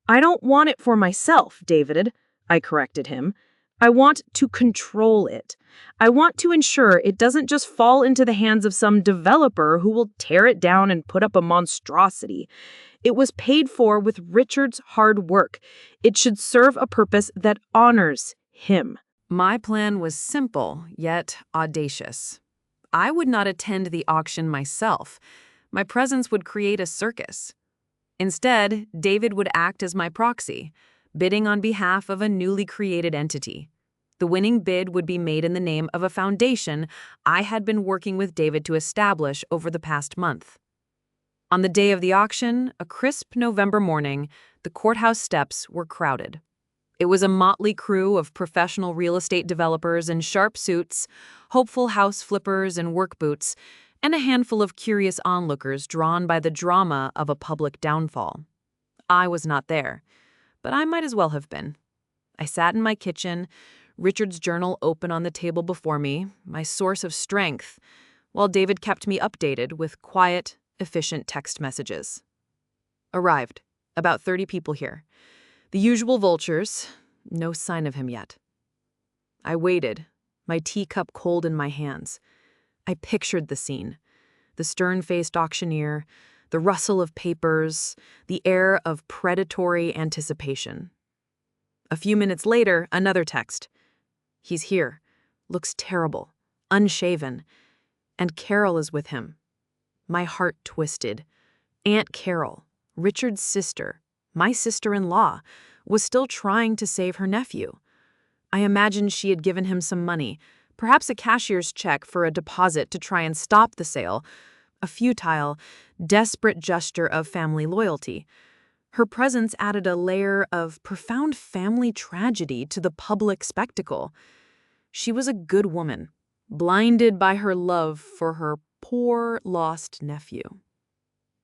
"I don't want it for myself, David," I corrected him. "I want to control it. I want to ensure it doesn't just fall into the hands of some developer who will tear it down and put up a monstrosity. It was paid for with Richard's hard work. It should serve a purpose that honors him." My plan was simple, yet audacious. I would not attend the auction myself. My presence would create a circus. Instead, David would act as my proxy, bidding on behalf of a newly created entity. The winning bid would be made in the name of a foundation I had been working with David to establish over the past month. On the day of the auction, a crisp November morning, the courthouse steps were crowded. It was a motley crew of professional real estate developers in sharp suits, hopeful house flippers in work boots, and a handful of curious onlookers drawn by the drama of a public downfall. I was not there, but I might as well have been. I sat in my kitchen, Richard's journal open on the table before me, my source of strength, while David kept me updated with quiet, efficient text messages. "Arrived. About 30 people here. The usual vultures. No sign of him yet." I waited, my teacup cold in my hands. I pictured the scene. The stern-faced auctioneer, the rustle of papers, the air of predatory anticipation. A few minutes later, another text. "He's here. Looks terrible. Unshaven. And Carol is with him." My heart twisted. Aunt Carol, Richard's sister, my sister-in-law, was still trying to save her nephew. I imagined she had given him some money, perhaps a cashier's check for a deposit to try and stop the sale, a futile, desperate gesture of family loyalty. Her presence added a layer of profound family tragedy to the public spectacle. She was a good woman, blinded by her love for her poor, lost nephew.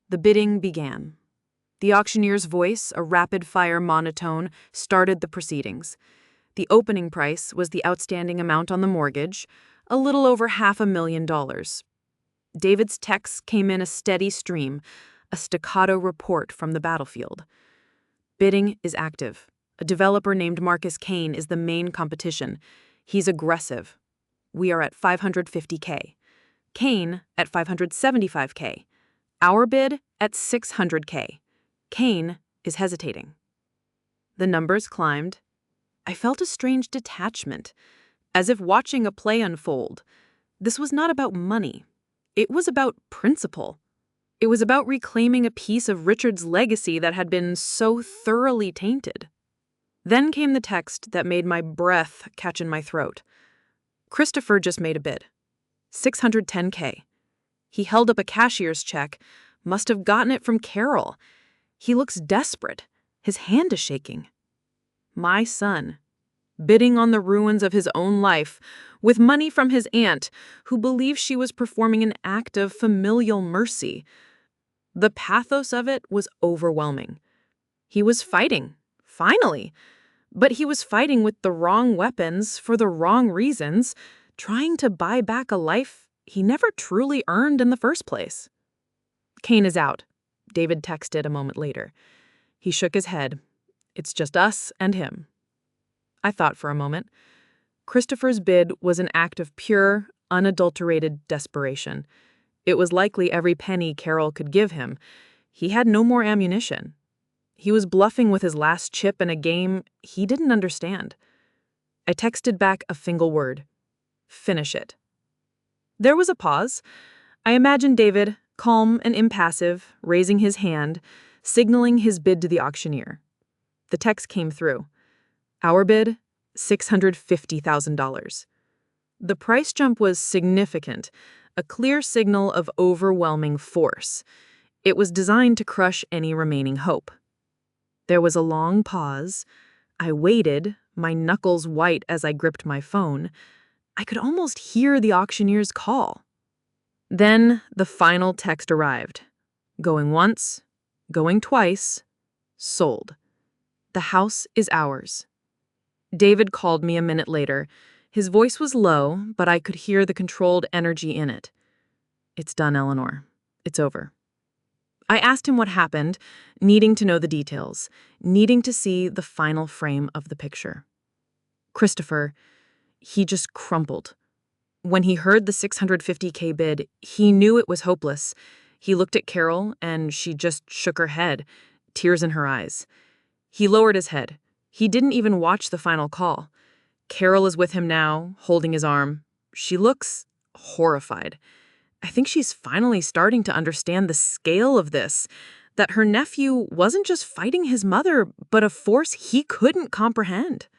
The bidding began. The auctioneer's voice, a rapid-fire monotone, started the proceedings. The opening price was the outstanding amount on the mortgage, a little over $500,000. David's texts came in a steady stream, a staccato report from the battlefield. Bidding is active. A developer named Marcus Kane is the main competition. He's aggressive. We are at $550K. Kane at $575K. Our bid at $600K. Kane is hesitating. The numbers climbed. I felt a strange detachment, as if watching a play unfold. This was not about money. It was about principle. It was about reclaiming a piece of Richard's legacy that had been so thoroughly tainted. Then came the text that made my breath catch in my throat. Christopher just made a bid. $610K. He held up a cashier's check, must have gotten it from Carol. He looks desperate. His hand is shaking. My son, bidding on the ruins of his own life, with money from his aunt, who believed she was performing an act of familial mercy. The pathos of it was overwhelming. He was fighting, finally, but he was fighting with the wrong weapons for the wrong reasons, trying to buy back a life he never truly earned in the first place. Kane is out, David texted a moment later. He shook his head. It's just us and him. I thought for a moment. Christopher's bid was an act of pure, unadulterated desperation. It was likely every penny Carol could give him. He had no more ammunition. He was bluffing with his last chip in a game he didn't understand. I texted back a single word. Finish it. There was a pause. I imagined David, calm and impassive, raising his hand, signaling his bid to the auctioneer. The text came through. Our bid, $650,000. The price jump was significant, a clear signal of overwhelming force. It was designed to crush any remaining hope. There was a long pause. I waited, my knuckles white as I gripped my phone. I could almost hear the auctioneer's call. Then the final text arrived. Going once, going twice, sold. The house is ours. David called me a minute later. His voice was low, but I could hear the controlled energy in it. It's done, Eleanor. It's over. I asked him what happened, needing to know the details, needing to see the final frame of the picture. Christopher, he just crumpled. When he heard the $650K bid, he knew it was hopeless. He looked at Carol, and she just shook her head, tears in her eyes. He lowered his head. He didn't even watch the final call. Carol is with him now, holding his arm. She looks horrified. I think she's finally starting to understand the scale of this, that her nephew wasn't just fighting his mother, but a force he couldn't comprehend.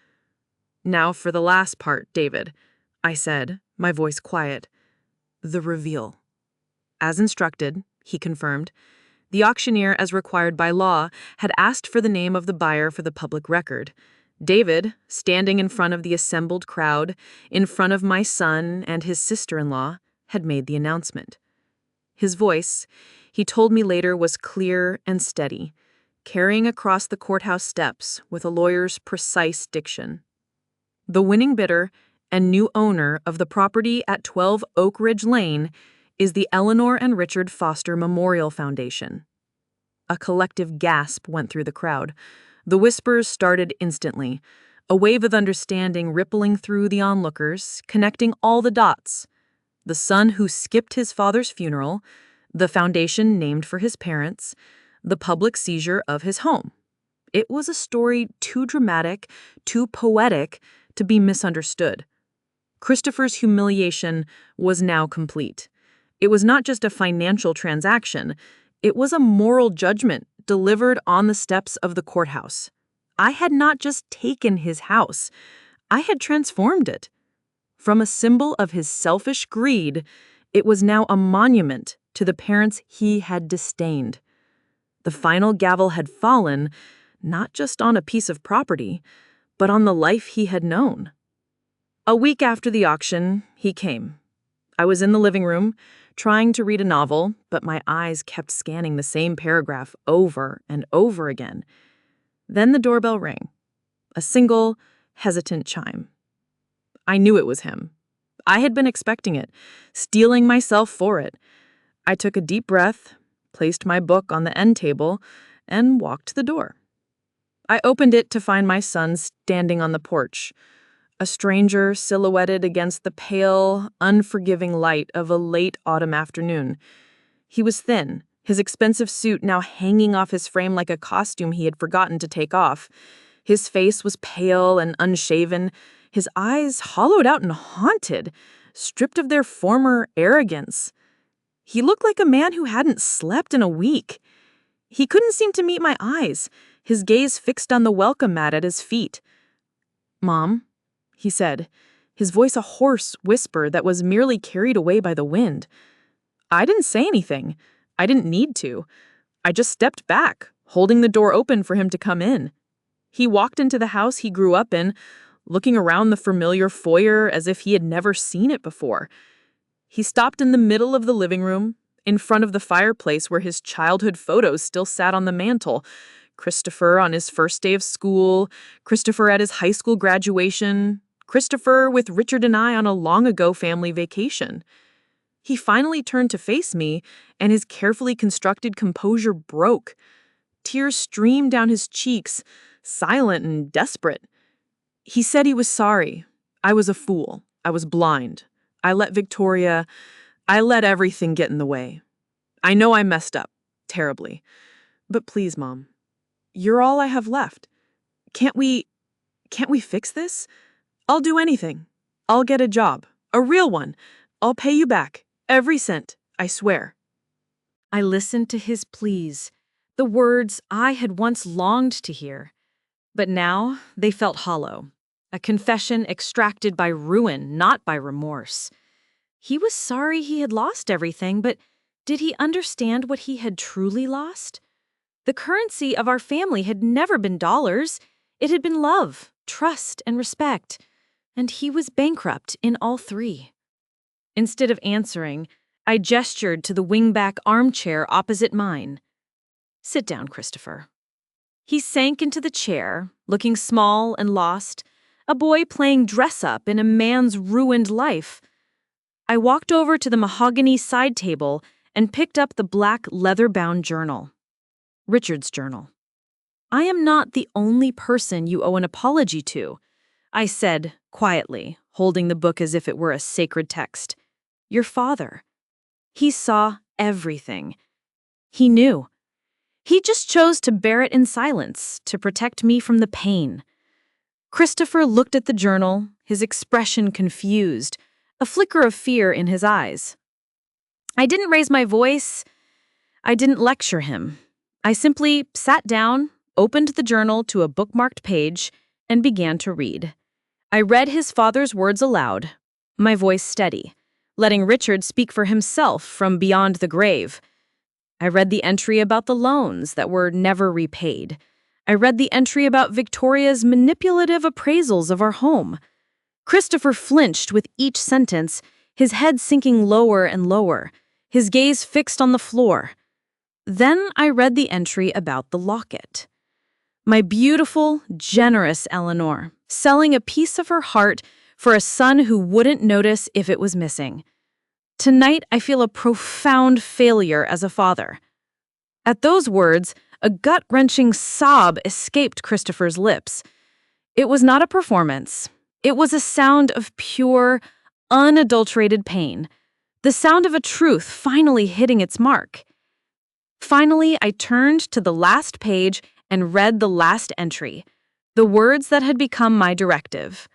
Now for the last part, David, I said, my voice quiet. The reveal. As instructed, he confirmed. The auctioneer, as required by law, had asked for the name of the buyer for the public record. David, standing in front of the assembled crowd, in front of my son and his sister-in-law, had made the announcement. His voice, he told me later, was clear and steady, carrying across the courthouse steps with a lawyer's precise diction. The winning bidder and new owner of the property at 12 Oak Ridge Lane is the Eleanor and Richard Foster Memorial Foundation. A collective gasp went through the crowd. The whispers started instantly, a wave of understanding rippling through the onlookers, connecting all the dots. The son who skipped his father's funeral, the foundation named for his parents, the public seizure of his home. It was a story too dramatic, too poetic to be misunderstood. Christopher's humiliation was now complete. It was not just a financial transaction. It was a moral judgment delivered on the steps of the courthouse. I had not just taken his house. I had transformed it. From a symbol of his selfish greed, it was now a monument to the parents he had disdained. The final gavel had fallen, not just on a piece of property, but on the life he had known. A week after the auction, he came. I was in the living room, trying to read a novel, but my eyes kept scanning the same paragraph over and over again. Then the doorbell rang. A single, hesitant chime. I knew it was him. I had been expecting it, steeling myself for it. I took a deep breath, placed my book on the end table, and walked to the door. I opened it to find my son standing on the porch, a stranger silhouetted against the pale, unforgiving light of a late autumn afternoon. He was thin, his expensive suit now hanging off his frame like a costume he had forgotten to take off. His face was pale and unshaven, his eyes hollowed out and haunted, stripped of their former arrogance. He looked like a man who hadn't slept in a week. He couldn't seem to meet my eyes, his gaze fixed on the welcome mat at his feet. "Mom," he said, his voice a hoarse whisper that was merely carried away by the wind. I didn't say anything. I didn't need to. I just stepped back, holding the door open for him to come in. He walked into the house he grew up in, looking around the familiar foyer as if he had never seen it before. He stopped in the middle of the living room, in front of the fireplace where his childhood photos still sat on the mantel. Christopher on his first day of school, Christopher at his high school graduation, Christopher with Richard and I on a long-ago family vacation. He finally turned to face me, and his carefully constructed composure broke. Tears streamed down his cheeks, silent and desperate. He said he was sorry. I was a fool. I was blind. I let everything get in the way. I know I messed up, terribly. But please, Mom, you're all I have left. Can't we fix this? I'll do anything. I'll get a job, a real one. I'll pay you back, every cent, I swear. I listened to his pleas, the words I had once longed to hear. But now they felt hollow, a confession extracted by ruin, not by remorse. He was sorry he had lost everything, but did he understand what he had truly lost? The currency of our family had never been dollars. It had been love, trust, and respect. And he was bankrupt in all three. Instead of answering, I gestured to the wingback armchair opposite mine. "Sit down, Christopher." He sank into the chair, looking small and lost, a boy playing dress-up in a man's ruined life. I walked over to the mahogany side table and picked up the black leather-bound journal. Richard's journal. "I am not the only person you owe an apology to," I said quietly, holding the book as if it were a sacred text. "Your father. He saw everything. He knew. He just chose to bear it in silence, to protect me from the pain." Christopher looked at the journal, his expression confused, a flicker of fear in his eyes. I didn't raise my voice. I didn't lecture him. I simply sat down, opened the journal to a bookmarked page, and began to read. I read his father's words aloud, my voice steady, letting Richard speak for himself from beyond the grave. I read the entry about the loans that were never repaid. I read the entry about Victoria's manipulative appraisals of our home. Christopher flinched with each sentence, his head sinking lower and lower, his gaze fixed on the floor. Then I read the entry about the locket. My beautiful, generous Eleanor, selling a piece of her heart for a son who wouldn't notice if it was missing. Tonight, I feel a profound failure as a father. At those words, a gut-wrenching sob escaped Christopher's lips. It was not a performance. It was a sound of pure, unadulterated pain, the sound of a truth finally hitting its mark. Finally, I turned to the last page and read the last entry, the words that had become my directive.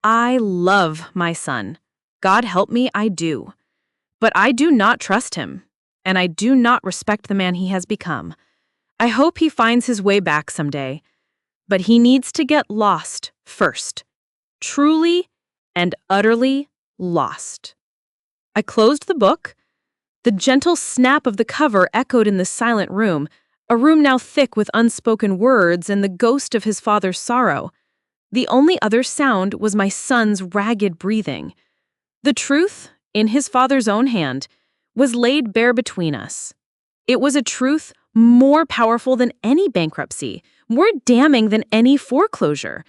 I love my son. God help me, I do. But I do not trust him, and I do not respect the man he has become. I hope he finds his way back someday, but he needs to get lost first. Truly and utterly lost. I closed the book. The gentle snap of the cover echoed in the silent room, A room now thick with unspoken words and the ghost of his father's sorrow. The only other sound was my son's ragged breathing. The truth, in his father's own hand, was laid bare between us. It was a truth more powerful than any bankruptcy, more damning than any foreclosure.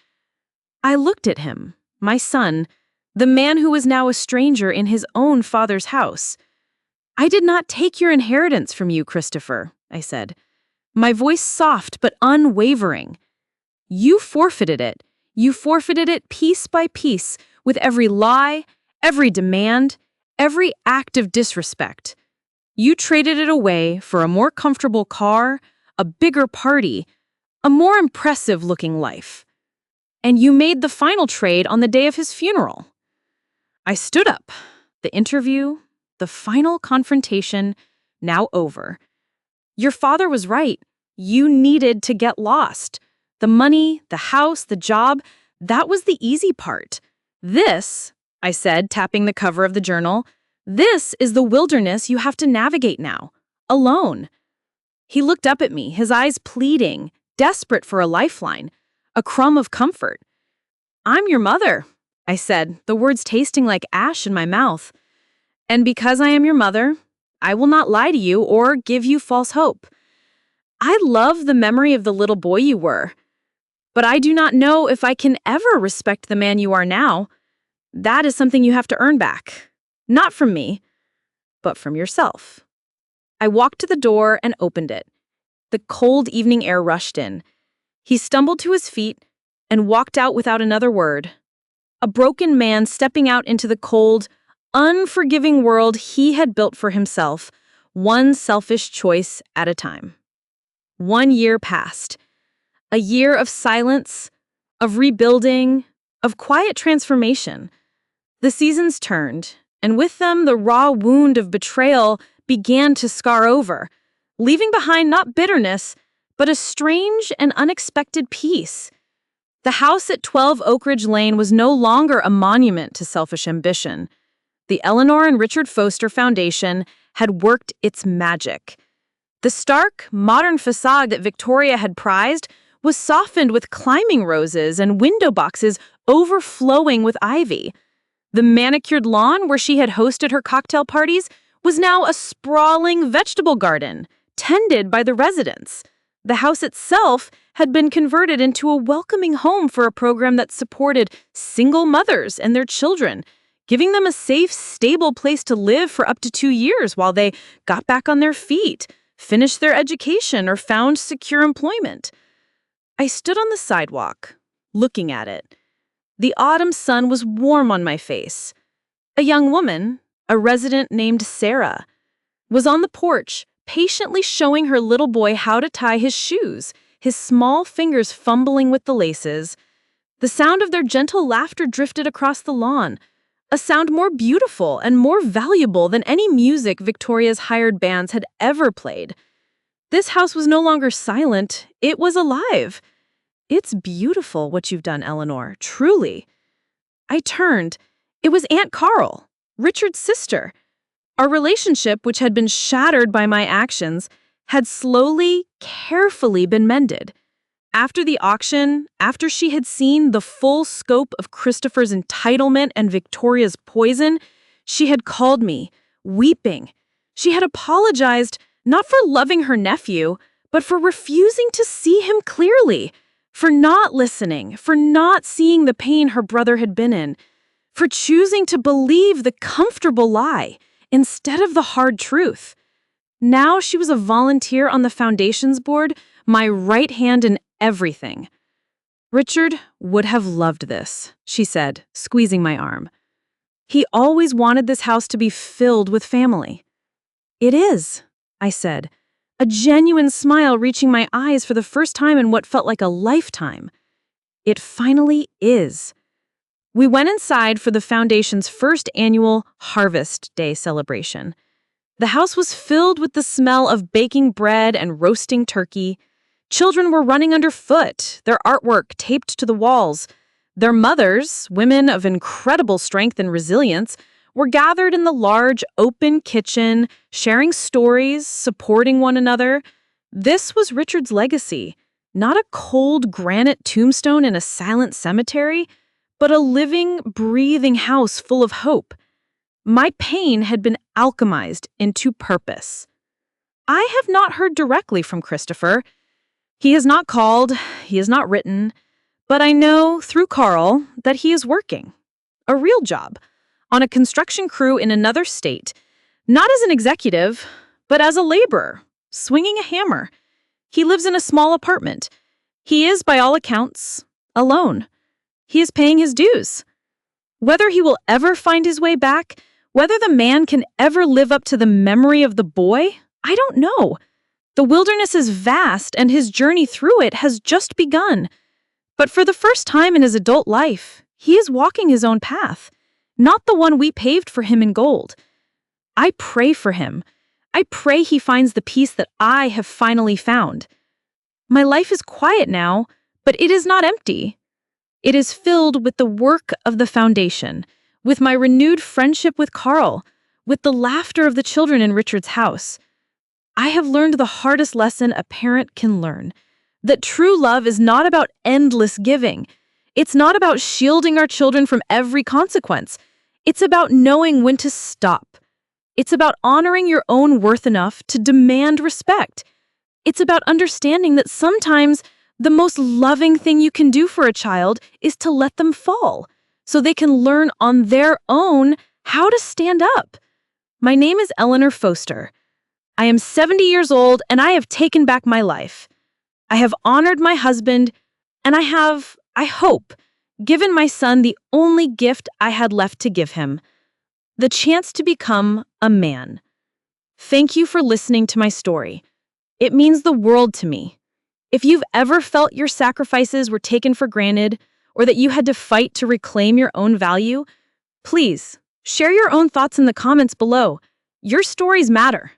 I looked at him, my son, the man who was now a stranger in his own father's house. "I did not take your inheritance from you, Christopher," I said, my voice soft but unwavering. "You forfeited it. You forfeited it piece by piece, with every lie, every demand, every act of disrespect. You traded it away for a more comfortable car, a bigger party, a more impressive-looking life. And you made the final trade on the day of his funeral." I stood up. The interview, the final confrontation, now over. "Your father was right. You needed to get lost. The money, the house, the job, that was the easy part. This," I said, tapping the cover of the journal, "this is the wilderness you have to navigate now, alone." He looked up at me, his eyes pleading, desperate for a lifeline, a crumb of comfort. "I'm your mother," I said, the words tasting like ash in my mouth. "And because I am your mother, I will not lie to you or give you false hope. I love the memory of the little boy you were, but I do not know if I can ever respect the man you are now. That is something you have to earn back. Not from me, but from yourself." I walked to the door and opened it. The cold evening air rushed in. He stumbled to his feet and walked out without another word. A broken man stepping out into the cold, unforgiving world he had built for himself, one selfish choice at a time. 1 year passed. A year of silence, of rebuilding, of quiet transformation. The seasons turned, and with them the raw wound of betrayal began to scar over, leaving behind not bitterness, but a strange and unexpected peace. The house at 12 Oak Ridge Lane was no longer a monument to selfish ambition. The Eleanor and Richard Foster Foundation had worked its magic. The stark, modern facade that Victoria had prized was softened with climbing roses and window boxes overflowing with ivy. The manicured lawn where she had hosted her cocktail parties was now a sprawling vegetable garden, tended by the residents. The house itself had been converted into a welcoming home for a program that supported single mothers and their children, giving them a safe, stable place to live for up to 2 years while they got back on their feet, finished their education, or found secure employment. I stood on the sidewalk, looking at it. The autumn sun was warm on my face. A young woman, a resident named Sarah, was on the porch, patiently showing her little boy how to tie his shoes, his small fingers fumbling with the laces. The sound of their gentle laughter drifted across the lawn, a sound more beautiful and more valuable than any music Victoria's hired bands had ever played. This house was no longer silent, it was alive. "It's beautiful what you've done, Eleanor, truly." I turned. It was Aunt Carl, Richard's sister. Our relationship, which had been shattered by my actions, had slowly, carefully been mended. After the auction, after she had seen the full scope of Christopher's entitlement and Victoria's poison, she had called me, weeping. She had apologized, not for loving her nephew, but for refusing to see him clearly, for not listening, for not seeing the pain her brother had been in, for choosing to believe the comfortable lie instead of the hard truth. Now she was a volunteer on the foundation's board, my right hand in everything. "Richard would have loved this," she said, squeezing my arm. "He always wanted this house to be filled with family." "It is," I said, a genuine smile reaching my eyes for the first time in what felt like a lifetime. "It finally is." We went inside for the foundation's first annual Harvest Day celebration. The house was filled with the smell of baking bread and roasting turkey. Children were running underfoot, their artwork taped to the walls. Their mothers, women of incredible strength and resilience, were gathered in the large, open kitchen, sharing stories, supporting one another. This was Richard's legacy, not a cold granite tombstone in a silent cemetery, but a living, breathing house full of hope. My pain had been alchemized into purpose. I have not heard directly from Christopher. He has not called, he has not written, but I know through Carl that he is working. A real job, on a construction crew in another state, not as an executive, but as a laborer, swinging a hammer. He lives in a small apartment. He is, by all accounts, alone. He is paying his dues. Whether he will ever find his way back, whether the man can ever live up to the memory of the boy, I don't know. The wilderness is vast, and his journey through it has just begun. But for the first time in his adult life, he is walking his own path, not the one we paved for him in gold. I pray for him. I pray he finds the peace that I have finally found. My life is quiet now, but it is not empty. It is filled with the work of the foundation, with my renewed friendship with Carl, with the laughter of the children in Richard's house. I have learned the hardest lesson a parent can learn, that true love is not about endless giving. It's not about shielding our children from every consequence. It's about knowing when to stop. It's about honoring your own worth enough to demand respect. It's about understanding that sometimes the most loving thing you can do for a child is to let them fall, so they can learn on their own how to stand up. My name is Eleanor Foster. I am 70 years old, and I have taken back my life. I have honored my husband, and I have, I hope, given my son the only gift I had left to give him, the chance to become a man. Thank you for listening to my story. It means the world to me. If you've ever felt your sacrifices were taken for granted, or that you had to fight to reclaim your own value, please share your own thoughts in the comments below. Your stories matter.